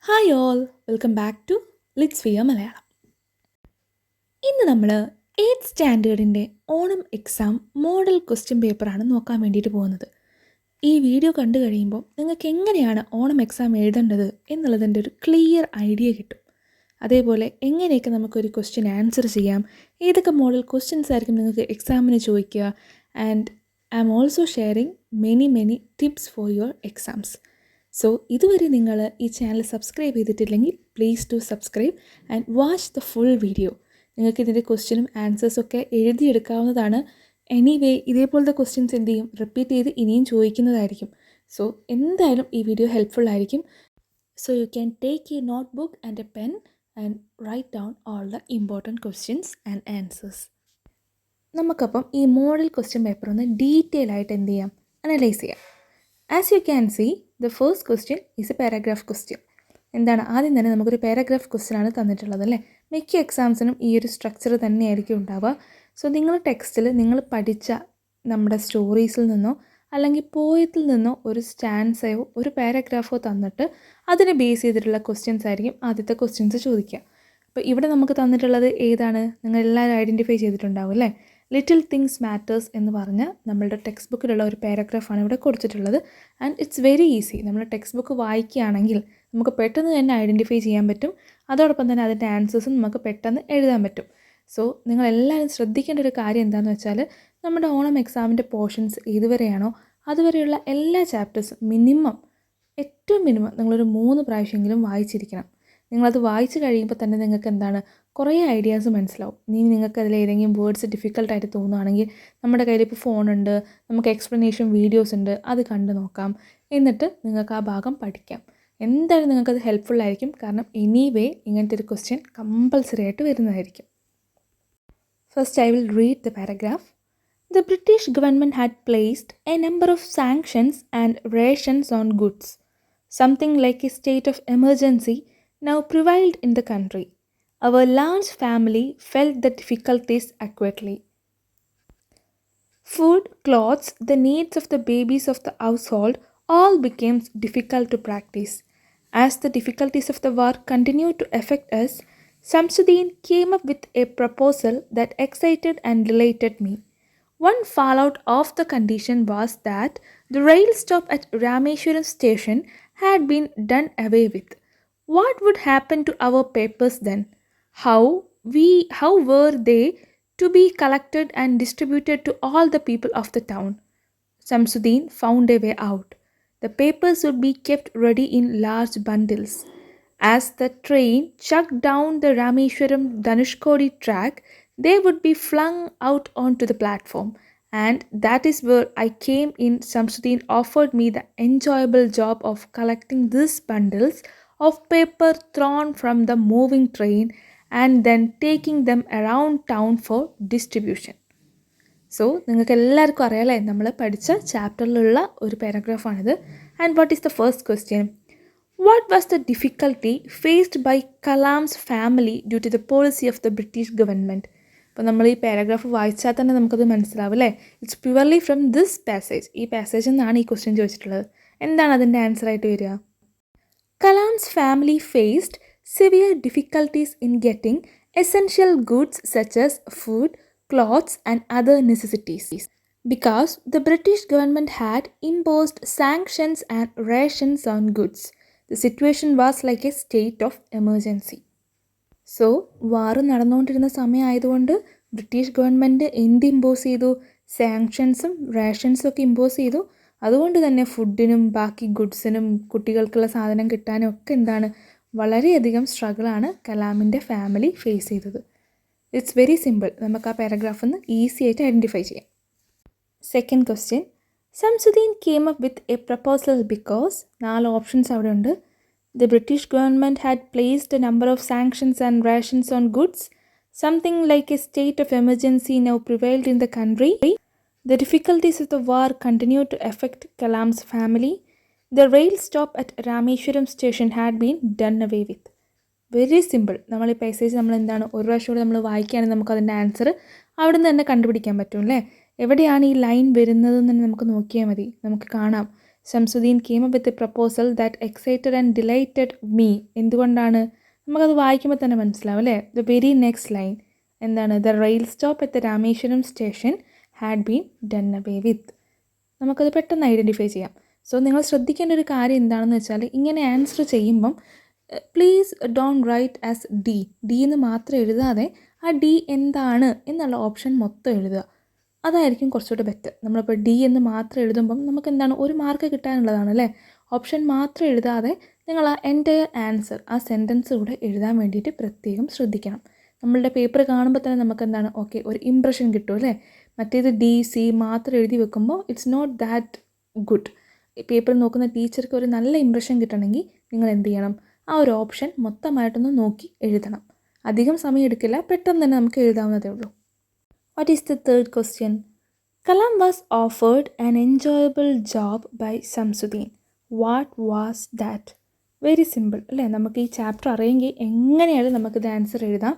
Hi all, welcome back to ലിറ്റ്സ് വിയ മലയാളം. ഇന്ന് നമ്മൾ 8th സ്റ്റാൻഡേർഡിൻ്റെ ഓണം എക്സാം മോഡൽ ക്വസ്റ്റ്യൻ പേപ്പറാണ് നോക്കാൻ വേണ്ടിയിട്ട് പോകുന്നത്. ഈ വീഡിയോ കണ്ടു കഴിയുമ്പോൾ നിങ്ങൾക്ക് എങ്ങനെയാണ് ഓണം എക്സാം എഴുതേണ്ടത് എന്നുള്ളതിൻ്റെ ഒരു ക്ലിയർ ഐഡിയ കിട്ടും. അതേപോലെ എങ്ങനെയൊക്കെ നമുക്കൊരു ക്വസ്റ്റ്യൻ ആൻസർ ചെയ്യാം, ഏതൊക്കെ മോഡൽ ക്വസ്റ്റ്യൻസ് ആയിരിക്കും നിങ്ങൾക്ക് എക്സാമിന് ചോദിക്കുക, and I am also sharing many tips for your exams. So ഇതുവരെ നിങ്ങൾ ഈ ചാനൽ സബ്സ്ക്രൈബ് ചെയ്തിട്ടില്ലെങ്കിൽ please to subscribe and watch the full video. നിങ്ങൾക്ക് ഇതിൻ്റെ ക്വസ്റ്റ്യനും ആൻസേഴ്സൊക്കെ എഴുതിയെടുക്കാവുന്നതാണ്. എനിവേ ഇതേപോലത്തെ ക്വസ്റ്റ്യൻസ് എന്ത് ചെയ്യും, റിപ്പീറ്റ് ചെയ്ത് ഇനിയും ചോദിക്കുന്നതായിരിക്കും. സോ എന്തായാലും ഈ വീഡിയോ ഹെൽപ്ഫുൾ ആയിരിക്കും. So you can take a note book and a pen and write down all the important questions and answers. നമുക്കപ്പം ഈ മോഡൽ ക്വസ്റ്റ്യൻ പേപ്പർ ഒന്ന് ഡീറ്റെയിൽ ആയിട്ട് എന്ത് ചെയ്യാം, അനലൈസ് ചെയ്യാം. As you can see, the first question is a paragraph question. എന്താണ്, ആദ്യം തന്നെ നമുക്കൊരു പാരാഗ്രാഫ് ക്വസ്റ്റ്യൻ ആണ് തന്നിട്ടുള്ളത് അല്ലേ. മിക്ക എക്സാംസിനും ഈ ഒരു സ്ട്രക്ചർ തന്നെയായിരിക്കും ഉണ്ടാവുക. സോ നിങ്ങൾ ടെക്സ്റ്റിൽ നിങ്ങൾ പഠിച്ച നമ്മുടെ സ്റ്റോറീസിൽ നിന്നോ അല്ലെങ്കിൽ പോയത്തിൽ നിന്നോ ഒരു സ്റ്റാൻസയോ ഒരു പാരാഗ്രാഫോ തന്നിട്ട് അതിനെ ബേസ് ചെയ്തിട്ടുള്ള ക്വസ്റ്റ്യൻസ് ആയിരിക്കും ആദ്യത്തെ ക്വസ്റ്റ്യൻസ് ചോദിക്കുക. അപ്പോൾ ഇവിടെ നമുക്ക് തന്നിട്ടുള്ളത് ഏതാണ്, നിങ്ങൾ എല്ലാവരും ഐഡൻറ്റിഫൈ ചെയ്തിട്ടുണ്ടാവും അല്ലേ. ലിറ്റിൽ തിങ്സ് മാറ്റേഴ്സ് എന്ന് പറഞ്ഞ നമ്മളുടെ ടെക്സ്റ്റ് ബുക്കിലുള്ള ഒരു പാരഗ്രാഫാണ് ഇവിടെ കൊടുത്തിട്ടുള്ളത്. And it's very easy. നമ്മൾ ടെക്സ്റ്റ് ബുക്ക് വായിക്കുകയാണെങ്കിൽ നമുക്ക് പെട്ടെന്ന് തന്നെ ഐഡൻറ്റിഫൈ ചെയ്യാൻ പറ്റും. അതോടൊപ്പം തന്നെ അതിൻ്റെ ആൻസേഴ്സും നമുക്ക് പെട്ടെന്ന് എഴുതാൻ പറ്റും. സോ നിങ്ങളെല്ലാവരും ശ്രദ്ധിക്കേണ്ട ഒരു കാര്യം എന്താണെന്ന് വെച്ചാൽ, നമ്മുടെ ഓണം എക്സാമിൻ്റെ പോർഷൻസ് ഏതുവരെയാണോ അതുവരെയുള്ള എല്ലാ ചാപ്റ്റേഴ്സും ഏറ്റവും മിനിമം നിങ്ങളൊരു 3 പ്രാവശ്യമെങ്കിലും വായിച്ചിരിക്കണം. നിങ്ങളത് വായിച്ച് കഴിയുമ്പോൾ തന്നെ നിങ്ങൾക്ക് എന്താണ്, കുറേ ഐഡിയാസ് മനസ്സിലാവും. ഇനി നിങ്ങൾക്ക് അതിൽ ഏതെങ്കിലും വേർഡ്സ് ഡിഫിക്കൽട്ടായിട്ട് തോന്നുകയാണെങ്കിൽ നമ്മുടെ കയ്യിൽ ഇപ്പോൾ ഫോണുണ്ട്, നമുക്ക് എക്സ്പ്ലനേഷൻ വീഡിയോസ് ഉണ്ട്, അത് കണ്ടു നോക്കാം. എന്നിട്ട് നിങ്ങൾക്ക് ആ ഭാഗം പഠിക്കാം. എന്തായാലും നിങ്ങൾക്കത് ഹെൽപ്ഫുള്ളായിരിക്കും. കാരണം എനിവേ ഇങ്ങനത്തെ ഒരു ക്വസ്റ്റ്യൻ കമ്പൾസറി ആയിട്ട് വരുന്നതായിരിക്കും. First I will read the paragraph. The British government had placed a number of sanctions and rations on goods. Something like a state of emergency now prevailed in the country. Our large family felt the difficulties acutely. Food, clothes, the needs of the babies of the household all became difficult to practice. As the difficulties of the war continued to affect us, Samsudeen came up with a proposal that excited and delighted me. One fallout of the condition was that the rail stop at Rameshwaram station had been done away with. What would happen to our papers then? How were they to be collected and distributed to all the people of the town? Samsudeen found a way out. The papers would be kept ready in large bundles. As the train chugged down the Rameshwaram Dhanushkodi track, they would be flung out onto the platform. And that is where I came in. Samsudeen offered me the enjoyable job of collecting these bundles of paper thrown from the moving train and then taking them around town for distribution. So നിങ്ങൾക്ക് എല്ലാവർക്കും അറിയാമല്ലേ, നമ്മൾ പഠിച്ച ചാപ്റ്ററിലുള്ള ഒരു പാരഗ്രാഫാണിത്. And what is the first question? What was the difficulty faced by Kalam's family due to the policy of the British government? അപ്പോൾ നമ്മൾ ഈ പാരഗ്രാഫ് വായിച്ചാൽ തന്നെ നമുക്കത് മനസ്സിലാവും അല്ലേ. It's purely from this passage. ഈ പാസേജിൽ നിന്നാണ് ഈ ക്വസ്റ്റ്യൻ ചോദിച്ചിട്ടുള്ളത്. എന്താണ് അതിൻ്റെ ആൻസർ ആയിട്ട് വരിക? Kalam's family faced severe difficulties in getting essential goods such as food, clothes and other necessities because the British government had imposed sanctions and rations on goods. The situation was like a state of emergency. So war നടന്നുകൊണ്ടിരുന്ന സമയമായതുകൊണ്ട് British government എന്ത് impose ചെയ്തു? സാങ്ഷൻസും റേഷൻസും ഒക്കെ impose ചെയ്തു. അതുകൊണ്ട് തന്നെ ഫുഡിനും ബാക്കി ഗുഡ്സിനും കുട്ടികൾക്കുള്ള സാധനം കിട്ടാനും ഒക്കെ എന്താണ്, വളരെയധികം സ്ട്രഗിളാണ് കലാമിൻ്റെ ഫാമിലി ഫേസ് ചെയ്തത്. It's very simple. നമുക്ക് ആ പാരഗ്രാഫിൽ നിന്ന് ഈസി ആയിട്ട് ഐഡൻറ്റിഫൈ ചെയ്യാം. Second question, Samsudeen came up with a proposal because 4 options അവിടെ ഉണ്ട്. The British government had placed a number of sanctions and rations on goods. Something like a state of emergency now prevailed in the country. The difficulties of the war continued to affect Kalam's family. The rail stop at Rameshwaram station had been done away with. Very simple. നമ്മൾ ഈ passage നമ്മൾ എന്താണ്, ഒരു പ്രാവശ്യം കൂടെ നമ്മൾ വായിക്കുകയാണെങ്കിൽ നമുക്കതിൻ്റെ ആൻസർ അവിടെ നിന്ന് തന്നെ കണ്ടുപിടിക്കാൻ പറ്റും അല്ലേ. എവിടെയാണ് ഈ ലൈൻ വരുന്നതെന്ന് തന്നെ നമുക്ക് നോക്കിയാൽ മതി. നമുക്ക് കാണാം Shamsuddin came up with a proposal that excited and delighted me. എന്തുകൊണ്ടാണ്? നമുക്കത് വായിക്കുമ്പോൾ തന്നെ മനസ്സിലാവും അല്ലേ? ദ വെരി നെക്സ്റ്റ് ലൈൻ എന്താണ്? The rail stop at the Rameswaram station had been done away with. നമുക്കത് പെട്ടെന്ന് ഐഡൻറ്റിഫൈ ചെയ്യാം. സോ നിങ്ങൾ ശ്രദ്ധിക്കേണ്ട ഒരു കാര്യം എന്താണെന്ന് വെച്ചാൽ, ഇങ്ങനെ ആൻസർ ചെയ്യുമ്പം please don't write as D എന്ന് മാത്രം എഴുതാതെ ആ ഡി എന്താണ് എന്നുള്ള ഓപ്ഷൻ മൊത്തം എഴുതുക. അതായിരിക്കും കുറച്ചുകൂടെ ബെറ്റർ. നമ്മളിപ്പോൾ ഡി എന്ന് മാത്രം എഴുതുമ്പം നമുക്ക് എന്താണ് ഒരു മാർക്ക് കിട്ടാനുള്ളതാണ് അല്ലേ? ഓപ്ഷൻ മാത്രം എഴുതാതെ നിങ്ങൾ ആ എൻറ്റയർ ആൻസർ, ആ സെൻറ്റൻസ് കൂടെ എഴുതാൻ വേണ്ടിയിട്ട് പ്രത്യേകം ശ്രദ്ധിക്കണം. നമ്മളുടെ പേപ്പർ കാണുമ്പോൾ തന്നെ നമുക്ക് എന്താണ് ഓക്കെ ഒരു ഇംപ്രഷൻ കിട്ടും അല്ലേ? മറ്റേത് ഡി സി മാത്രം എഴുതി വെക്കുമ്പോൾ it's not that good. Paper നോക്കുന്ന ടീച്ചർക്ക് ഒരു നല്ല ഇംപ്രഷൻ കിട്ടണമെങ്കിൽ നിങ്ങൾ എന്ത് ചെയ്യണം? ആ ഒരു ഓപ്ഷൻ മൊത്തമായിട്ടൊന്ന് നോക്കി എഴുതണം. അധികം സമയം എടുക്കില്ല, പെട്ടെന്ന് തന്നെ നമുക്ക് എഴുതാവുന്നതേ ഉള്ളൂ. What is the third question? Kalam was offered an enjoyable job by Shamsuddin. What was that? Very simple അല്ലേ? നമുക്ക് ഈ ചാപ്റ്റർ അറിയെങ്കിൽ എങ്ങനെയായാലും നമുക്കിത് ആൻസർ എഴുതാം.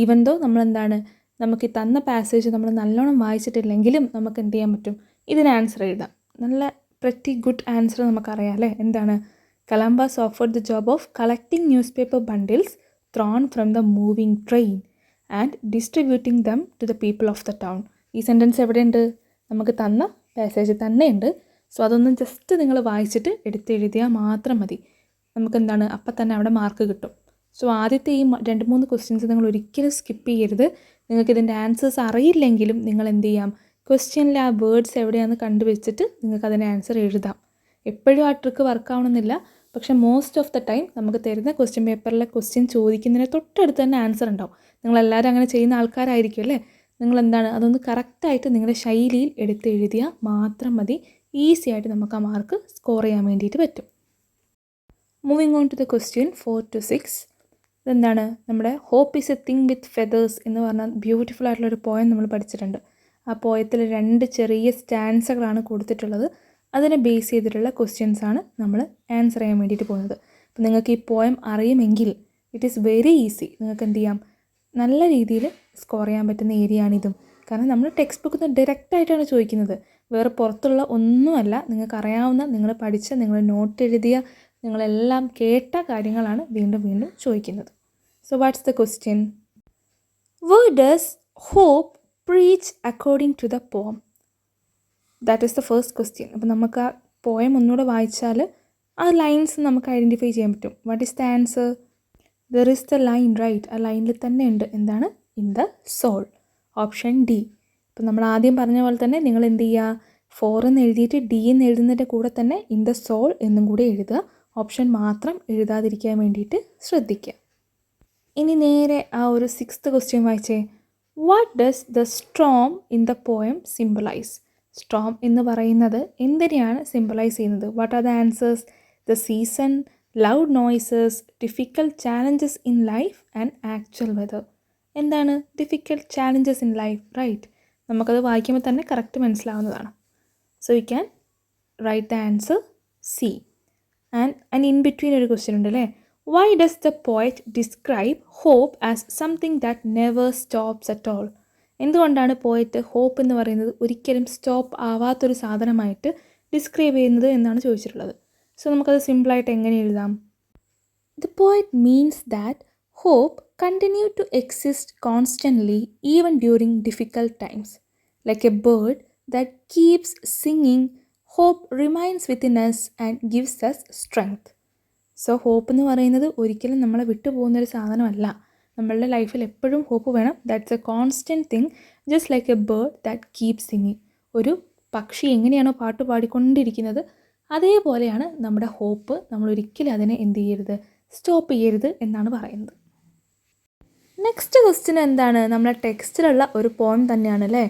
ഈവൻ ദോ നമ്മളെന്താണ് നമുക്ക് ഈ തന്ന പാസേജ് നമ്മൾ നല്ലോണം വായിച്ചിട്ടില്ലെങ്കിലും നമുക്ക് എന്ത് ചെയ്യാൻ പറ്റും? ഇതിന് ആൻസർ എഴുതാം. നല്ല പ്രറ്റി ഗുഡ് ആൻസർ നമുക്കറിയാം അല്ലേ? എന്താണ്? Kalam was offered the job of collecting newspaper bundles thrown from the moving train and distributing them to the people of the town. ഈ സെൻറ്റൻസ് എവിടെയുണ്ട്? നമുക്ക് തന്ന പാസേജ് തന്നെയുണ്ട്. സോ അതൊന്നും ജസ്റ്റ് നിങ്ങൾ വായിച്ചിട്ട് എടുത്തെഴുതിയാൽ മാത്രം മതി. നമുക്കെന്താണ് അപ്പം തന്നെ അവിടെ മാർക്ക് കിട്ടും. സോ ആദ്യത്തെ ഈ 2-3 ക്വസ്റ്റ്യൻസ് നിങ്ങൾ ഒരിക്കലും സ്കിപ്പ് ചെയ്യരുത്. നിങ്ങൾക്കിതിൻ്റെ ആൻസേഴ്സ് അറിയില്ലെങ്കിലും നിങ്ങൾ എന്ത് ചെയ്യാം? ക്വസ്റ്റ്യനിലെ ആ വേർഡ്സ് എവിടെയാണെന്ന് കണ്ടുവച്ചിട്ട് നിങ്ങൾക്ക് അതിൻ്റെ ആൻസർ എഴുതാം. എപ്പോഴും ആ ട്രിക്ക് വർക്കാവണമെന്നില്ല, പക്ഷേ മോസ്റ്റ് ഓഫ് ദ ടൈം നമുക്ക് തരുന്ന ക്വസ്റ്റ്യൻ പേപ്പറിലെ ക്വസ്റ്റ്യൻ ചോദിക്കുന്നതിന് തൊട്ടടുത്ത് തന്നെ ആൻസർ ഉണ്ടാവും. നിങ്ങളെല്ലാവരും അങ്ങനെ ചെയ്യുന്ന ആൾക്കാരായിരിക്കും അല്ലേ? നിങ്ങളെന്താണ് അതൊന്ന് കറക്റ്റായിട്ട് നിങ്ങളുടെ ശൈലിയിൽ എടുത്തെഴുതിയാൽ മാത്രം മതി. ഈസി ആയിട്ട് നമുക്ക് ആ മാർക്ക് സ്കോർ ചെയ്യാൻ വേണ്ടിയിട്ട് പറ്റും. Moving on to the question 4 to 6. ഇതെന്താണ്? നമ്മുടെ hope is a thing with feathers എന്ന് പറഞ്ഞാൽ ബ്യൂട്ടിഫുൾ ആയിട്ടുള്ളൊരു പോയം നമ്മൾ പഠിച്ചിട്ടുണ്ട്. ആ പോയത്തിൽ 2 ചെറിയ സ്റ്റാൻസകളാണ് കൊടുത്തിട്ടുള്ളത്. അതിനെ ബേസ് ചെയ്തിട്ടുള്ള ക്വസ്റ്റ്യൻസാണ് നമ്മൾ ആൻസർ ചെയ്യാൻ വേണ്ടിയിട്ട് പോകുന്നത്. അപ്പോൾ നിങ്ങൾക്ക് ഈ പോയം അറിയുമെങ്കിൽ ഇറ്റ് ഈസ് വെരി ഈസി. നിങ്ങൾക്ക് എന്ത് ചെയ്യാം? നല്ല രീതിയിൽ സ്കോർ ചെയ്യാൻ പറ്റുന്ന ഏരിയയാണിതും. കാരണം നമ്മൾ ടെക്സ്റ്റ് ബുക്കിൽ നിന്ന് ഡയറക്റ്റായിട്ടാണ് ചോദിക്കുന്നത്. വേറെ പുറത്തുള്ള ഒന്നുമല്ല. നിങ്ങൾക്ക് അറിയാവുന്ന, നിങ്ങൾ പഠിച്ച, നിങ്ങൾ നോട്ട് എഴുതിയ, നിങ്ങളെല്ലാം കേട്ട കാര്യങ്ങളാണ് വീണ്ടും വീണ്ടും ചോദിക്കുന്നത്. So what's the question? Where does hope preach according to the poem? That is the first question. അപ്പോൾ നമുക്ക് ആ പോയം ഒന്നുകൂടെ വായിച്ചാൽ ആ ലൈൻസ് നമുക്ക് ഐഡൻറ്റിഫൈ ചെയ്യാൻ പറ്റും. What is the answer? There is the line, right? ആ ലൈനിൽ തന്നെ ഉണ്ട് എന്താണ്? In the soul. Option D. അപ്പോൾ നമ്മൾ ആദ്യം പറഞ്ഞ പോലെ തന്നെ നിങ്ങൾ എന്ത് ചെയ്യുക? 4 എന്ന് എഴുതിയിട്ട് ഡി എന്ന് എഴുതുന്നതിൻ്റെ കൂടെ തന്നെ ഇൻ ദ സോൾ എന്നും കൂടി എഴുതുക. ഓപ്ഷൻ മാത്രം എഴുതാതിരിക്കാൻ വേണ്ടിയിട്ട് ശ്രദ്ധിക്കുക. ഇനി നേരെ ആ ഒരു 6th ക്വസ്റ്റ്യൻ വായിച്ചേ. What does the storm in the poem symbolise? Storm എന്ന് പറയുന്നത് എന്തിനെയാണ് സിംബലൈസ് ചെയ്യുന്നത്? What are the answers? The season, loud noises, difficult challenges in life and actual weather. എന്താണ് difficult challenges in life? Right. നമുക്കത് വായിക്കുമ്പോൾ തന്നെ correct മനസ്സിലാവുന്നതാണ്. So you can write the answer C. And in between ഒരു question ഉണ്ട് അല്ലേ? Why does the poet describe hope as something that never stops at all? എന്തുകൊണ്ടാണ് poet hope എന്ന് പറയുന്നത് ഒരിക്കലും സ്റ്റോപ്പ് ആവാത്തൊരു സാധനമായിട്ട് ഡിസ്ക്രൈബ് ചെയ്യുന്നത് എന്നാണ് ചോദിച്ചിട്ടുള്ളത്. സോ നമുക്കത് സിമ്പിളായിട്ട് എങ്ങനെ എഴുതാം? The poet means that hope continued to exist constantly even during difficult times. Like a bird that keeps singing, hope remains within us and gives us strength. So hope എന്ന് പറയുന്നത് ഒരിക്കലും നമ്മളെ വിട്ടു പോകുന്നൊരു സാധനമല്ല. നമ്മളുടെ ലൈഫിൽ എപ്പോഴും ഹോപ്പ് വേണം. That's A constant thing, just like A bird that keep singing. ഒരു പക്ഷി എങ്ങനെയാണോ പാട്ട് പാടിക്കൊണ്ടിരിക്കുന്നത് അതേപോലെയാണ് നമ്മുടെ ഹോപ്പ്. നമ്മൾ ഒരിക്കലും അതിനെ എന്ത് ചെയ്യരുത്? സ്റ്റോപ്പ് ചെയ്യരുത് എന്നാണ് പറയുന്നത്. നെക്സ്റ്റ് ക്വസ്റ്റ്യൻ എന്താണ്? നമ്മളെ ടെക്സ്റ്റിലുള്ള ഒരു പോയം തന്നെയാണ് അല്ലേ?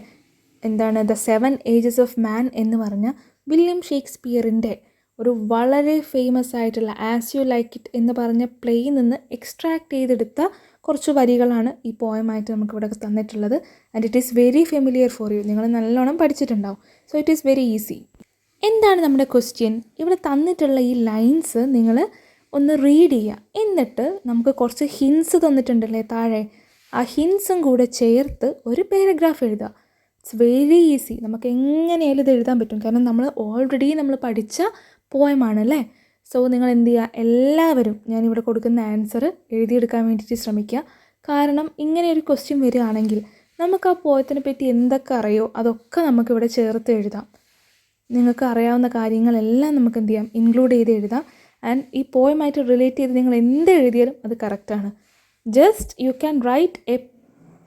എന്താണ്? ദ 7 Ages of Man എന്ന് പറഞ്ഞ വില്യം ഷേക്സ്പിയറിൻ്റെ ഒരു വളരെ ഫേമസ് ആയിട്ടുള്ള ആസ് യു ലൈക്ക് ഇറ്റ് എന്ന് പറഞ്ഞ പ്ലേയിൽ നിന്ന് എക്സ്ട്രാക്ട് ചെയ്തെടുത്ത കുറച്ച് വരികളാണ് ഈ പോയമായിട്ട് നമുക്കിവിടെ തന്നിട്ടുള്ളത്. And it is very familiar for you. നിങ്ങൾ നല്ലോണം പഠിച്ചിട്ടുണ്ടാവും. So it is very easy. എന്താണ് നമ്മുടെ ക്വസ്റ്റ്യൻ? ഇവിടെ തന്നിട്ടുള്ള ഈ ലൈൻസ് നിങ്ങൾ ഒന്ന് റീഡ് ചെയ്യുക. എന്നിട്ട് നമുക്ക് കുറച്ച് ഹിൻസ് തന്നിട്ടുണ്ടല്ലേ താഴെ, ആ ഹിൻസും കൂടെ ചേർത്ത് ഒരു പാരഗ്രാഫ് എഴുതുക. It's very easy. നമുക്ക് എങ്ങനെയായാലും ഇത് എഴുതാൻ പറ്റും. കാരണം നമ്മൾ ഓൾറെഡി പഠിച്ച പോയമാണ് അല്ലേ. സോ നിങ്ങൾ എന്ത് ചെയ്യുക, എല്ലാവരും ഞാനിവിടെ കൊടുക്കുന്ന ആൻസർ എഴുതിയെടുക്കാൻ വേണ്ടിയിട്ട് ശ്രമിക്കുക. കാരണം ഇങ്ങനെ ഒരു ക്വസ്റ്റ്യൻ വരികയാണെങ്കിൽ നമുക്ക് ആ പോയത്തിനെ പറ്റി എന്തൊക്കെ അറിയോ അതൊക്കെ നമുക്കിവിടെ ചേർത്ത് എഴുതാം. നിങ്ങൾക്ക് അറിയാവുന്ന കാര്യങ്ങളെല്ലാം നമുക്ക് എന്ത് ചെയ്യാം, ഇൻക്ലൂഡ് ചെയ്ത് എഴുതാം. ആൻഡ് ഈ പോയമായിട്ട് റിലേറ്റ് ചെയ്ത് നിങ്ങൾ എന്ത് എഴുതിയാലും അത് കറക്റ്റാണ്. Just you can write a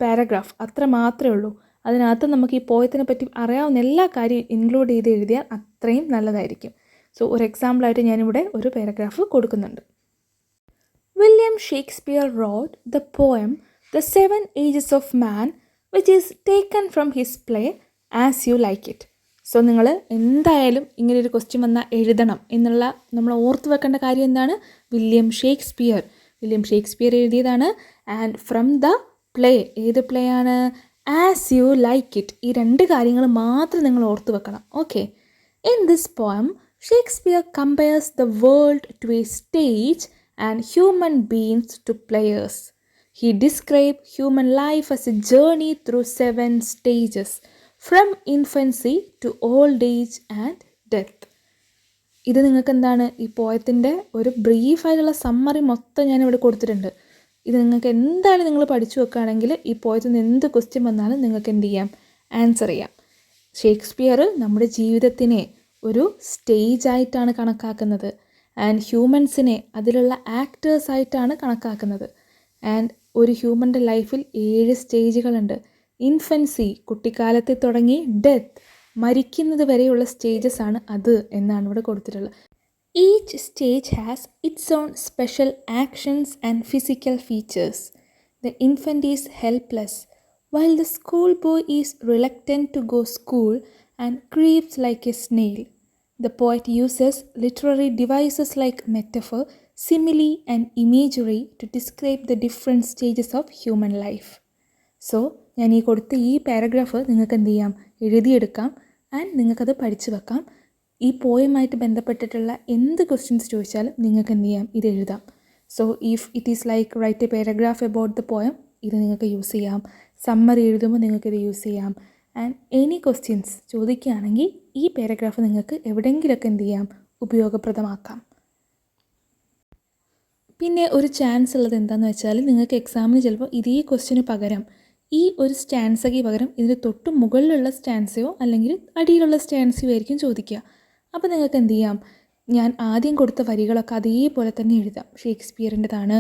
paragraph, അത്ര മാത്രമേ ഉള്ളൂ. അതിനകത്ത് നമുക്ക് ഈ പോയത്തിനെ പറ്റി അറിയാവുന്ന എല്ലാ കാര്യവും ഇൻക്ലൂഡ് ചെയ്ത് എഴുതിയാൽ അത്രയും നല്ലതായിരിക്കും. സോ ഒരു എക്സാമ്പിളായിട്ട് ഞാനിവിടെ ഒരു പാരഗ്രാഫ് കൊടുക്കുന്നുണ്ട്. William Shakespeare wrote the poem The Seven Ages of Man, which is taken from his play As You Like It. So നിങ്ങൾ എന്തായാലും ഇങ്ങനെയൊരു ക്വസ്റ്റ്യൻ വന്നാൽ എഴുതണം എന്നുള്ള നമ്മൾ ഓർത്ത് വെക്കേണ്ട കാര്യം എന്താണ്, വില്യം ഷേക്സ്പിയർ എഴുതിയതാണ്. ആൻഡ് ഫ്രം ദ പ്ലേ, ഏത് പ്ലേ ആണ്, ആസ് യു ലൈക്ക് ഇറ്റ്. ഈ രണ്ട് കാര്യങ്ങൾ മാത്രം നിങ്ങൾ ഓർത്ത് വെക്കണം. Okay. In this poem Shakespeare compares the world to a stage and human beings to players. He described human life as a journey through 7 stages, from infancy to old age and death. ഇത് നിങ്ങൾക്ക് എന്താണ്, ഈ പോയത്തിൻ്റെ ഒരു ബ്രീഫായിട്ടുള്ള summary മൊത്തം ഞാനിവിടെ കൊടുത്തിട്ടുണ്ട്. ഇത് നിങ്ങൾക്ക് എന്തായാലും നിങ്ങൾ പഠിച്ചു വെക്കുകയാണെങ്കിൽ ഈ പോയത്തിൽ നിന്ന് എന്ത് ക്വസ്റ്റ്യൻ വന്നാലും നിങ്ങൾക്ക് എന്ത് ചെയ്യാം, ആൻസർ ചെയ്യാം. ഷേക്സ്പിയർ നമ്മുടെ ജീവിതത്തിനെ ഒരു സ്റ്റേജായിട്ടാണ് കണക്കാക്കുന്നത്. ആൻഡ് ഹ്യൂമൻസിനെ അതിലുള്ള ആക്ടേഴ്സായിട്ടാണ് കണക്കാക്കുന്നത്. ആൻഡ് ഒരു ഹ്യൂമൻ്റെ ലൈഫിൽ 7 സ്റ്റേജുകളുണ്ട്. ഇൻഫൻസി, കുട്ടിക്കാലത്ത് തുടങ്ങി ഡെത്ത്, മരിക്കുന്നത് വരെയുള്ള സ്റ്റേജസ് ആണ് അത് എന്നാണ് ഇവിടെ കൊടുത്തിട്ടുള്ളത്. Each stage has its own special actions and physical features. The infant is helpless while the school boy is reluctant to go school and creeps like a snail. The poet uses literary devices like metaphor, simile and imagery to describe the different stages of human life. So, ഞാൻ ഈ കൊടുത്ത ഈ paragraph നിങ്ങൾക്ക് എന്ത് ചെയ്യാം, എഴുതിയെടുക്കാം. And നിങ്ങൾക്കത് പഠിച്ചു വെക്കാം. ഈ പോയമായിട്ട് ബന്ധപ്പെട്ടിട്ടുള്ള എന്ത് ക്വസ്റ്റ്യൻസ് ചോദിച്ചാലും നിങ്ങൾക്ക് എന്ത് ചെയ്യാം, ഇത് എഴുതാം. So if it is like write a paragraph about the poem, ഇത് നിങ്ങൾക്ക് യൂസ് ചെയ്യാം. സമ്മറി എഴുതുമ്പോൾ നിങ്ങൾക്കിത് യൂസ് ചെയ്യാം. ആൻഡ് എനി ക്വസ്റ്റ്യൻസ് ചോദിക്കുകയാണെങ്കിൽ ഈ പാരഗ്രാഫ് നിങ്ങൾക്ക് എവിടെയെങ്കിലുമൊക്കെ എന്ത് ചെയ്യാം, ഉപയോഗപ്രദമാക്കാം. പിന്നെ ഒരു ചാൻസ് ഉള്ളത് എന്താണെന്ന് വെച്ചാൽ നിങ്ങൾക്ക് എക്സാമിന് ചിലപ്പോൾ ഇതേ ക്വസ്റ്റ്യന് പകരം ഈ ഒരു സ്റ്റാൻസയ്ക്ക് പകരം ഇതിന് തൊട്ട് മുകളിലുള്ള സ്റ്റാൻസയോ അല്ലെങ്കിൽ അടിയിലുള്ള സ്റ്റാൻസയോ ആയിരിക്കും ചോദിക്കുക. അപ്പോൾ നിങ്ങൾക്ക് എന്ത് ചെയ്യാം, ഞാൻ ആദ്യം കൊടുത്ത വരികളൊക്കെ അതേപോലെ തന്നെ എഴുതാം. ഷേക്സ്പിയറിൻ്റെതാണ്,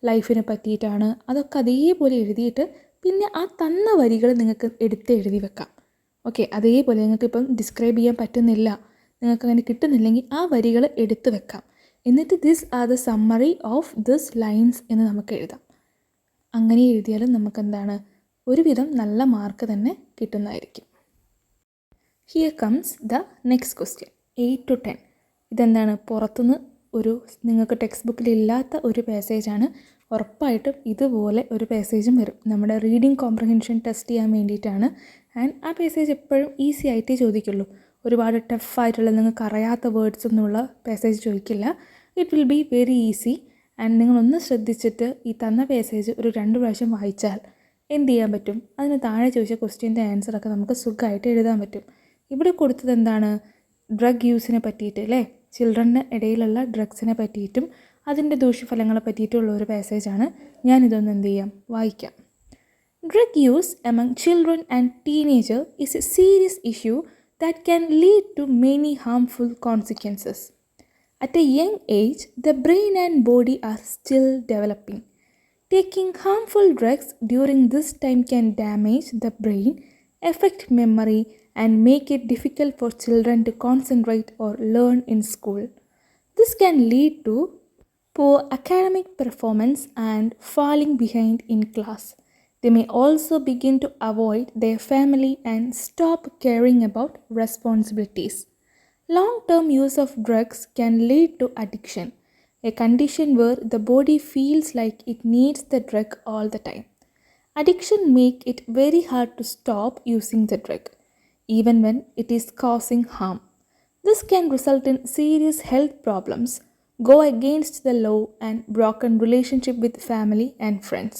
ലൈഫിനെ പറ്റിയിട്ടാണ്, അതൊക്കെ അതേപോലെ എഴുതിയിട്ട് പിന്നെ ആ തന്ന വരികൾ നിങ്ങൾക്ക് എടുത്ത് എഴുതി വെക്കാം. ഓക്കെ. അതേപോലെ നിങ്ങൾക്കിപ്പം ഡിസ്ക്രൈബ് ചെയ്യാൻ പറ്റുന്നില്ല, നിങ്ങൾക്ക് അങ്ങനെ കിട്ടുന്നില്ലെങ്കിൽ ആ വരികൾ എടുത്ത് വെക്കാം. എന്നിട്ട് this are the summary of this lines എന്ന് നമുക്ക് എഴുതാം. അങ്ങനെ എഴുതിയാലും നമുക്കെന്താണ്, ഒരുവിധം നല്ല മാർക്ക് തന്നെ കിട്ടുന്നതായിരിക്കും. Here comes the next question 8 to 10. ഇതെന്താണ്, പുറത്തുനിന്ന് ഒരു നിങ്ങൾക്ക് ടെക്സ്റ്റ് ബുക്കിൽ ഇല്ലാത്ത ഒരു പാസേജാണ്. ഉറപ്പായിട്ടും ഇതുപോലെ ഒരു പാസേജും വരും. നമ്മുടെ റീഡിങ് കോംപ്രഹെൻഷൻ ടെസ്റ്റ് ചെയ്യാൻ വേണ്ടിയിട്ടാണ്. ആൻഡ് ആ പാസേജ് എപ്പോഴും ഈസി ആയിട്ടേ ചോദിക്കുള്ളൂ. ഒരുപാട് ടഫായിട്ടുള്ള നിങ്ങൾക്ക് അറിയാത്ത വേർഡ്സ് ഒന്നുമുള്ള പാസേജ് ചോദിക്കില്ല. It will be very easy. And നിങ്ങളൊന്ന് ശ്രദ്ധിച്ചിട്ട് ഈ തന്ന പാസേജ് ഒരു 2 പ്രാവശ്യം വായിച്ചാൽ എന്ത് ചെയ്യാൻ പറ്റും, അതിന് താഴെ ചോദിച്ച ക്വസ്റ്റ്യൻ്റെ ആൻസറൊക്കെ നമുക്ക് സുഖമായിട്ട് എഴുതാൻ പറ്റും. ഇവിടെ കൊടുത്തത് എന്താണ്, ഡ്രഗ് യൂസിനെ പറ്റിയിട്ട് അല്ലേ, ചിൽഡ്രൻ്റെ ഇടയിലുള്ള ഡ്രഗ്സിനെ പറ്റിയിട്ടും അതിൻ്റെ ദൂഷ്യഫലങ്ങളെ പറ്റിയിട്ടുള്ള ഒരു പാസേജാണ്. ഞാനിതൊന്ന് എന്ത് ചെയ്യാം, വായിക്കാം. Drug use among children and teenagers is a serious issue that can lead to many harmful consequences. At a young age, the brain and body are still developing. Taking harmful drugs during this time can damage the brain, affect memory, and make it difficult for children to concentrate or learn in school. This can lead to poor academic performance and falling behind in class. They may also begin to avoid their family and stop caring about responsibilities. Long-term use of drugs can lead to addiction, a condition where the body feels like it needs the drug all the time. Addiction makes it very hard to stop using the drug, even when it is causing harm. This can result in serious health problems, go against the law, and broken relationship with family and friends.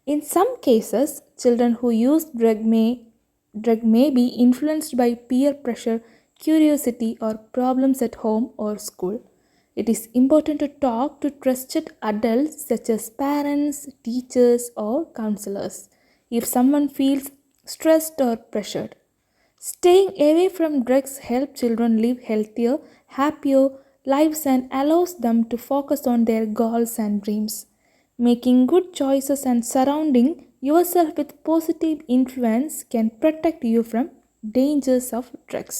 In some cases, children who use drug may be influenced by peer pressure curiosity, or problems at home or school. It is important to talk to trusted adults such as parents, teachers, or counselors if someone feels stressed or pressured. Staying away from drugs helps children live healthier, happier lives and allows them to focus on their goals and dreams. Making good choices and surrounding yourself with positive influence can protect you from dangers of drugs.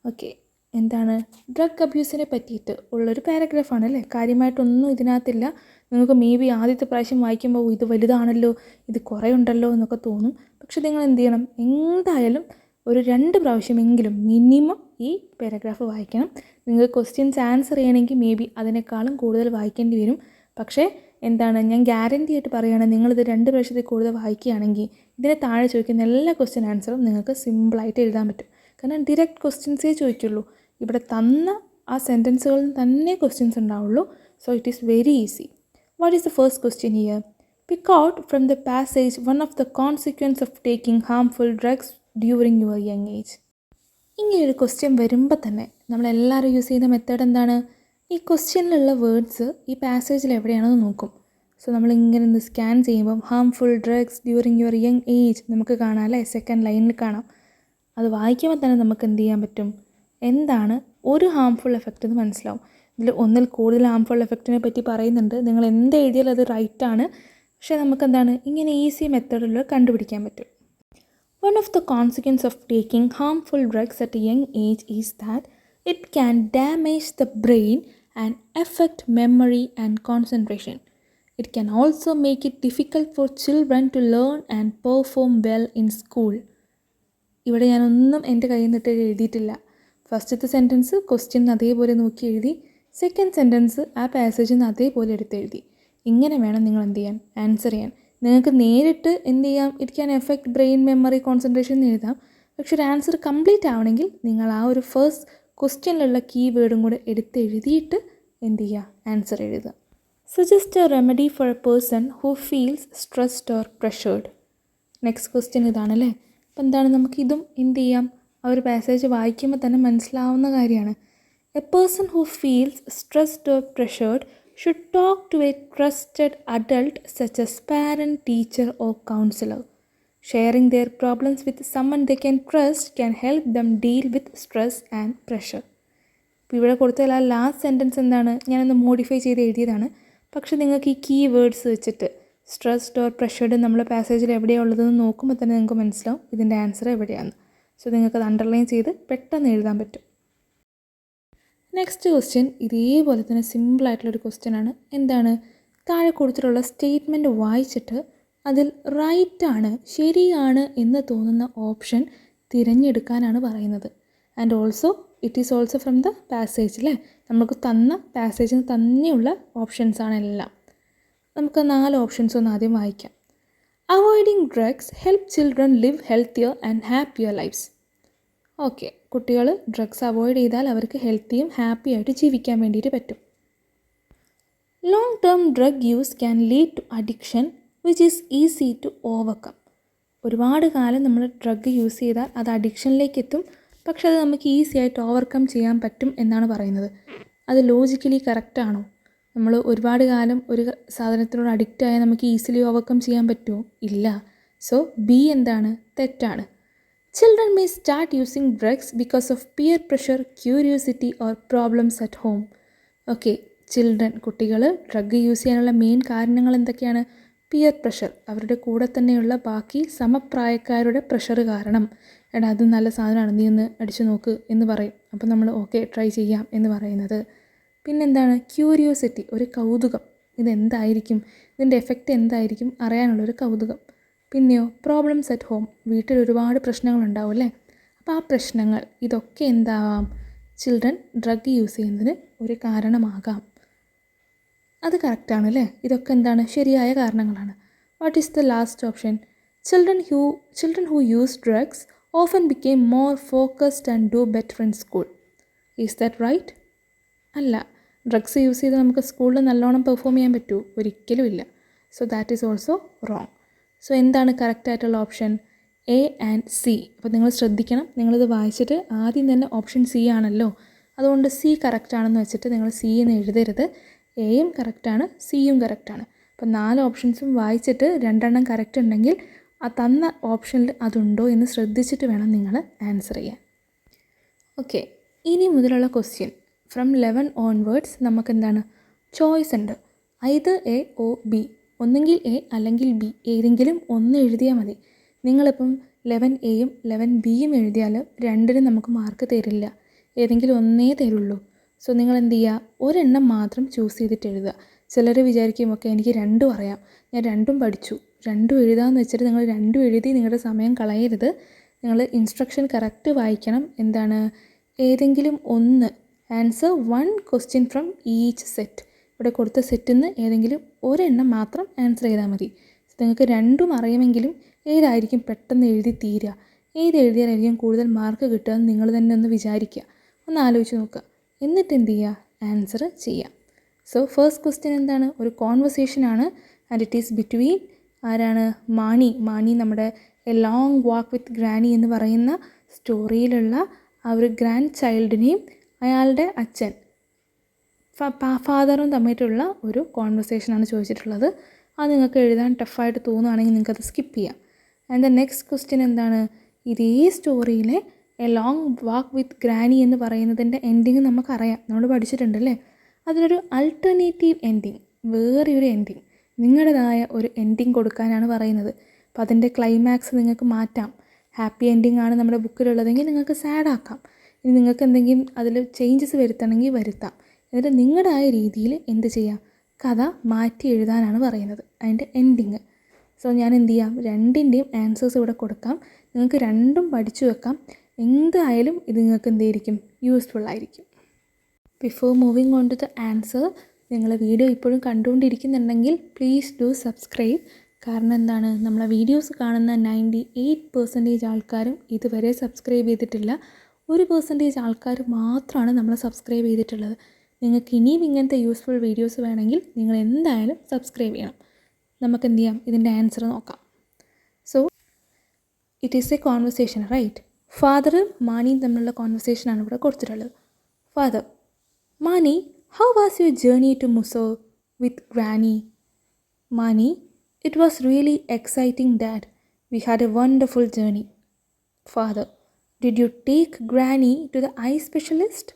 Okay, എന്താണ് drug അബ്യൂസിനെ പറ്റിയിട്ട് ഉള്ളൊരു പാരഗ്രാഫാണ് അല്ലേ. കാര്യമായിട്ടൊന്നും ഇതിനകത്തില്ല. നിങ്ങൾക്ക് may be ആദ്യത്തെ പ്രാവശ്യം വായിക്കുമ്പോൾ ഇത് വലുതാണല്ലോ, ഇത് കുറേ ഉണ്ടല്ലോ എന്നൊക്കെ തോന്നും. പക്ഷെ നിങ്ങൾ എന്ത് ചെയ്യണം, എന്തായാലും ഒരു 2 പ്രാവശ്യമെങ്കിലും മിനിമം ഈ പാരഗ്രാഫ് വായിക്കണം. നിങ്ങൾക്ക് ക്വസ്റ്റ്യൻസ് ആൻസർ ചെയ്യണമെങ്കിൽ മേ ബി അതിനേക്കാളും കൂടുതൽ വായിക്കേണ്ടി വരും. പക്ഷേ എന്താണ്, ഞാൻ ഗ്യാരണ്ടി ആയിട്ട് പറയുകയാണ്, നിങ്ങളിത് 2 പ്രാവശ്യത്തിൽ കൂടുതൽ വായിക്കുകയാണെങ്കിൽ ഇതിനെ താഴെ ചോദിക്കുന്ന എല്ലാ ക്വസ്റ്റ്യൻ ആൻസറും നിങ്ങൾക്ക് സിമ്പിളായിട്ട് എഴുതാൻ പറ്റും. കാരണം ഡിറക്റ്റ് ക്വസ്റ്റ്യൻസേ ചോദിക്കുള്ളൂ. ഇവിടെ തന്ന ആ സെൻറ്റൻസുകളിൽ തന്നെ ക്വസ്റ്റ്യൻസ് ഉണ്ടാവുള്ളൂ. So it is very easy. What is the first question here? Pick out from the passage one of the consequence of taking harmful drugs during your young age. ഇങ്ങനെയൊരു ക്വസ്റ്റ്യൻ വരുമ്പോൾ തന്നെ നമ്മളെല്ലാവരും use ചെയ്യുന്ന method എന്താണ്? ഈ ക്വസ്റ്റ്യനിലുള്ള words ഈ പാസേജിൽ എവിടെയാണെന്ന് നോക്കും. സോ നമ്മളിങ്ങനെ ഒന്ന് സ്കാൻ ചെയ്യുമ്പം harmful drugs during your young age നമുക്ക് കാണാം അല്ലേ, സെക്കൻഡ് ലൈനിൽ കാണാം. അത് വായിക്കുമ്പോൾ തന്നെ നമുക്ക് എന്ത് ചെയ്യാൻ പറ്റും, എന്താണ് ഒരു ഹാംഫുൾ എഫക്റ്റ് എന്ന് മനസ്സിലാവും. ഇതിൽ ഒന്നിൽ കൂടുതൽ ഹാംഫുൾ എഫക്റ്റിനെ പറ്റി പറയുന്നുണ്ട്. നിങ്ങൾ എന്ത് എഴുതിയാലും അത് റൈറ്റാണ്. പക്ഷേ നമുക്കെന്താണ് ഇങ്ങനെ ഈസി മെത്തേഡിൽ കണ്ടുപിടിക്കാൻ പറ്റും. One of the consequence of taking harmful drugs at A young age is that it can damage the brain and effect memory and concentration. It can also make it difficult for children to learn and perform well in school. ഇവിടെ ഞാനൊന്നും എൻ്റെ കയ്യിൽ നിന്നിട്ട് എഴുതിയിട്ടില്ല. ഫസ്റ്റത്തെ sentence question അതേപോലെ നോക്കി എഴുതി, സെക്കൻഡ് സെൻറ്റൻസ് ആ പാസേജിൽ നിന്ന് അതേപോലെ എടുത്തെഴുതി. ഇങ്ങനെ വേണം നിങ്ങൾ എന്ത് ചെയ്യാൻ, ആൻസർ ചെയ്യാൻ. നിങ്ങൾക്ക് നേരിട്ട് എന്ത് ചെയ്യാം, it can effect brain, memory, concentration എന്ന് എഴുതാം. പക്ഷെ ഒരു ആൻസർ കംപ്ലീറ്റ് ആവണമെങ്കിൽ നിങ്ങൾ ആ ഒരു ഫസ്റ്റ് ക്വസ്റ്റ്യനിലുള്ള കീവേഡും കൂടെ എടുത്തെഴുതിയിട്ട് എന്ത് ചെയ്യുക, ആൻസർ എഴുതുക. Suggest a remedy for a person who feels stressed or pressured. Next question ഇതാണല്ലേ. അപ്പോൾ എന്താണ്, നമുക്കിതും എന്ത് ചെയ്യാം, ആ ഒരു പാസേജ് വായിക്കുമ്പോൾ തന്നെ മനസ്സിലാവുന്ന കാര്യമാണ്. A person who feels stressed or pressured should talk to a trusted adult such as parent, teacher or counselor. Sharing their problems with someone they can trust can help them deal with stress and pressure. ഇപ്പോൾ ഇവിടെ കൊടുത്ത last sentence എന്താണ്, ഞാനൊന്ന് modify ചെയ്ത് എഴുതിയതാണ്. പക്ഷെ നിങ്ങൾക്ക് ഈ കീ വേർഡ്സ് വെച്ചിട്ട് സ്ട്രെസ്ഡ് ഓർ പ്രഷർഡ് നമ്മൾ പാസേജിൽ എവിടെയാണ് ഉള്ളതെന്ന് നോക്കുമ്പോൾ തന്നെ നിങ്ങൾക്ക് മനസ്സിലാവും ഇതിൻ്റെ ആൻസർ എവിടെയാണ്. സോ നിങ്ങൾക്കത് അണ്ടർലൈൻ ചെയ്ത് പെട്ടെന്ന് എഴുതാൻ പറ്റും. നെക്സ്റ്റ് ക്വസ്റ്റ്യൻ ഇതേപോലെ തന്നെ സിമ്പിളായിട്ടുള്ളൊരു ക്വസ്റ്റ്യനാണ്. എന്താണ്, താഴെ കൊടുത്തിട്ടുള്ള സ്റ്റേറ്റ്മെൻറ്റ് വായിച്ചിട്ട് അതിൽ റൈറ്റാണ്, ശരിയാണ് എന്ന് തോന്നുന്ന ഓപ്ഷൻ തിരഞ്ഞെടുക്കാനാണ് പറയുന്നത്. And also it is also from the passage അല്ലേ. നമുക്ക് തന്ന പാസേജിന് തന്നെയുള്ള ഓപ്ഷൻസാണ് എല്ലാം. നമുക്ക് 4 ഓപ്ഷൻസ് ഒന്ന് ആദ്യം വായിക്കാം. Avoiding drugs help children live healthier and happier lifes. Okay, കുട്ടികൾ ഡ്രഗ്സ് അവോയ്ഡ് ചെയ്താൽ അവർക്ക് ഹെൽത്തിയും ഹാപ്പി ആയിട്ട് ജീവിക്കാൻ വേണ്ടിയിട്ട് പറ്റും. Long term drug use can lead to addiction which is easy to overcome. ഒരുപാട് കാലം നമ്മൾ ഡ്രഗ് യൂസ് ചെയ്താൽ അത് അഡിക്ഷനിലേക്ക് എത്തും. പക്ഷെ അത് നമുക്ക് ഈസി ആയിട്ട് ഓവർകം ചെയ്യാൻ പറ്റും എന്നാണ് പറയുന്നത്. അത് ലോജിക്കലി കറക്റ്റാണോ? നമ്മൾ ഒരുപാട് കാലം ഒരു സാധനത്തിനോട് അഡിക്റ്റ് ആയാൽ നമുക്ക് ഈസിലി ഓവർകം ചെയ്യാൻ പറ്റുമോ? ഇല്ല. സോ ബി എന്താണ്, തെറ്റാണ്. Children may start using drugs because of peer pressure, curiosity or problems at home. Okay, children, കുട്ടികൾ ഡ്രഗ് യൂസ് ചെയ്യാനുള്ള മെയിൻ കാരണങ്ങൾ എന്തൊക്കെയാണ്? പിയർ പ്രഷർ, അവരുടെ കൂടെ തന്നെയുള്ള ബാക്കി സമപ്രായക്കാരുടെ പ്രഷർ കാരണം. എടാ അത് നല്ല സാധനമാണ്, നീ ഒന്ന് അടിച്ചു നോക്ക് എന്ന് പറയും. അപ്പോൾ നമ്മൾ ഓക്കെ ട്രൈ ചെയ്യാം എന്ന് പറയുന്നത്. പിന്നെന്താണ്, ക്യൂരിയോസിറ്റി, ഒരു കൗതുകം, ഇതെന്തായിരിക്കും, ഇതിൻ്റെ എഫക്റ്റ് എന്തായിരിക്കും അറിയാനുള്ളൊരു കൗതുകം. പിന്നെയോ പ്രോബ്ലംസ് അറ്റ് ഹോം, വീട്ടിൽ ഒരുപാട് പ്രശ്നങ്ങളുണ്ടാവും അല്ലേ. അപ്പോൾ ആ പ്രശ്നങ്ങൾ, ഇതൊക്കെ എന്താവാം, ചിൽഡ്രൻ ഡ്രഗ് യൂസ് ചെയ്യുന്നതിന് ഒരു കാരണമാകാം. അത് കറക്റ്റാണ് അല്ലേ. ഇതൊക്കെ എന്താണ്, ശരിയായ കാരണങ്ങളാണ്. What is the last option? Children who use drugs often became more focused and do better in school. Is that right? അല്ല, ഡ്രഗ്സ് യൂസ് ചെയ്ത് നമുക്ക് സ്കൂളിൽ നല്ലോണം പെർഫോം ചെയ്യാൻ പറ്റുമോ? ഒരിക്കലും ഇല്ല. So that is also wrong. So എന്താണ് കറക്റ്റായിട്ടുള്ള ഓപ്ഷൻ? A and C. അപ്പോൾ നിങ്ങൾ ശ്രദ്ധിക്കണം, നിങ്ങളിത് വായിച്ചിട്ട് ആദ്യം തന്നെ ഓപ്ഷൻ സി ആണല്ലോ, അതുകൊണ്ട് സി കറക്റ്റാണെന്ന് വെച്ചിട്ട് നിങ്ങൾ സി എന്ന് എഴുതരുത്. എയും കറക്റ്റാണ്, സിയും കറക്റ്റാണ്. അപ്പോൾ 4 ഓപ്ഷൻസും വായിച്ചിട്ട് 2 കറക്റ്റ് ഉണ്ടെങ്കിൽ ആ തന്ന ഓപ്ഷനിൽ അതുണ്ടോ എന്ന് ശ്രദ്ധിച്ചിട്ട് വേണം നിങ്ങൾ ആൻസർ ചെയ്യാൻ. ഓക്കെ, ഇനി മുതലുള്ള ക്വസ്റ്റ്യൻ ഫ്രം 11 ഓൺവേർഡ്സ് നമുക്ക് എന്താണ് ചോയ്സ് ഉണ്ട്. ഐദർ എ ഓ ബി, ഒന്നെങ്കിൽ എ അല്ലെങ്കിൽ ബി, ഏതെങ്കിലും ഒന്ന് എഴുതിയാൽ മതി. നിങ്ങളിപ്പം 11A-യും 11B-യും എഴുതിയാൽ രണ്ടിനും നമുക്ക് മാർക്ക് തരില്ല, ഏതെങ്കിലും ഒന്നേ തരുള്ളൂ. സോ നിങ്ങൾ എന്ത് ചെയ്യുക, ഒരെണ്ണം മാത്രം ചൂസ് ചെയ്തിട്ട് എഴുതുക. ചിലർ വിചാരിക്കും ഓക്കെ എനിക്ക് രണ്ടും അറിയാം, ഞാൻ രണ്ടും പഠിച്ചു, രണ്ടും എഴുതാമെന്ന് വെച്ചിട്ട് നിങ്ങൾ രണ്ടും എഴുതി നിങ്ങളുടെ സമയം കളയരുത്. നിങ്ങൾ ഇൻസ്ട്രക്ഷൻ കറക്റ്റ് വായിക്കണം. എന്താണ്, ഏതെങ്കിലും ഒന്ന് answer 1 question from each set. ഇവിടെ കൊടുത്ത സെറ്റിൽ നിന്ന് ഏതെങ്കിലും ഒരെണ്ണം മാത്രം ആൻസർ ചെയ്താൽ മതി. നിങ്ങൾക്ക് രണ്ടും അറിയുമെങ്കിലും ഏതായിരിക്കും പെട്ടെന്ന് എഴുതി തീരുക, ഏത് എഴുതിയാലായിരിക്കും കൂടുതൽ മാർക്ക് കിട്ടുക എന്ന് നിങ്ങൾ തന്നെ ഒന്ന് വിചാരിക്കുക, ഒന്ന് ആലോചിച്ച് നോക്കുക. എന്നിട്ട് എന്ത് ചെയ്യുക, ആൻസർ ചെയ്യുക. സോ ഫസ്റ്റ് ക്വസ്റ്റ്യൻ എന്താണ്, ഒരു കോൺവെർസേഷനാണ് ആൻഡ് ഇറ്റ് ഈസ് ബിറ്റ്വീൻ ആരാണ്, മാണി നമ്മുടെ A long walk with granny എന്ന് പറയുന്ന സ്റ്റോറിയിലുള്ള ആ ഒരു ഗ്രാൻഡ് ചൈൽഡിനെയും അയാളുടെ അച്ഛൻ ഫാദറും തമ്മിലുള്ള ഒരു കോൺവെർസേഷനാണ് ചോദിച്ചിട്ടുള്ളത്. അത് നിങ്ങൾക്ക് എഴുതാൻ ടഫായിട്ട് തോന്നുകയാണെങ്കിൽ നിങ്ങൾക്കത് സ്കിപ്പ് ചെയ്യാം. ആൻഡ് ദ നെക്സ്റ്റ് ക്വസ്റ്റ്യൻ എന്താണ്, ഇതേ സ്റ്റോറിയിലെ a long walk with granny എന്ന് പറയുന്നതിൻ്റെ എൻഡിങ് നമുക്കറിയാം, നമ്മൾ പഠിച്ചിട്ടുണ്ടല്ലേ. അതിനൊരു അൾട്ടർനേറ്റീവ് എൻഡിങ്, വേറെ ഒരു എൻഡിങ്, നിങ്ങളുടേതായ ഒരു എൻഡിങ് കൊടുക്കാനാണ് പറയുന്നത്. അപ്പോൾ അതിൻ്റെ ക്ലൈമാക്സ് നിങ്ങൾക്ക് മാറ്റാം. ഹാപ്പി എൻഡിങ് ആണ് നമ്മുടെ ബുക്കിലുള്ളതെങ്കിൽ നിങ്ങൾക്ക് സാഡ് ആക്കാം. ഇനി നിങ്ങൾക്ക് എന്തെങ്കിലും അതിൽ ചേഞ്ചസ് വരുത്തണമെങ്കിൽ വരുത്താം. എന്നിട്ട് നിങ്ങളുടേതായ രീതിയിൽ എന്ത് ചെയ്യാം, കഥ മാറ്റി എഴുതാനാണ് പറയുന്നത് അതിൻ്റെ എൻഡിങ്. സോ ഞാൻ എന്ത് ചെയ്യാം, രണ്ടിൻ്റെയും ആൻസേഴ്സ് ഇവിടെ കൊടുക്കാം. നിങ്ങൾക്ക് രണ്ടും പഠിച്ചു വെക്കാം. എന്തായാലും ഇത് നിങ്ങൾക്ക് എന്തായിരിക്കും, യൂസ്ഫുൾ ആയിരിക്കും. Before moving on to the answer, നിങ്ങൾ വീഡിയോ ഇപ്പോഴും കണ്ടുകൊണ്ടിരിക്കുന്നുണ്ടെങ്കിൽ പ്ലീസ് ഡു സബ്സ്ക്രൈബ്. കാരണം എന്താണ്, നമ്മളെ വീഡിയോസ് കാണുന്ന 98% ആൾക്കാരും ഇതുവരെ സബ്സ്ക്രൈബ് ചെയ്തിട്ടില്ല. 1% ആൾക്കാർ മാത്രമാണ് നമ്മൾ സബ്സ്ക്രൈബ് ചെയ്തിട്ടുള്ളത്. നിങ്ങൾക്ക് ഇനിയും ഇങ്ങനത്തെ യൂസ്ഫുൾ വീഡിയോസ് വേണമെങ്കിൽ നിങ്ങൾ എന്തായാലും സബ്സ്ക്രൈബ് ചെയ്യണം. നമുക്ക് എന്ത് ചെയ്യാം, ഇതിൻ്റെ ആൻസർ നോക്കാം. So it is a conversation, right? ഫാദറും മാണിയും തമ്മിലുള്ള കോൺവെർസേഷനാണ് ഇവിടെ കൊടുത്തിട്ടുള്ളത്. Father: Mani, how was your journey to Mysore with Granny? Mani: It was really exciting, Dad. We had a wonderful journey. Father: Did you take Granny to the eye specialist?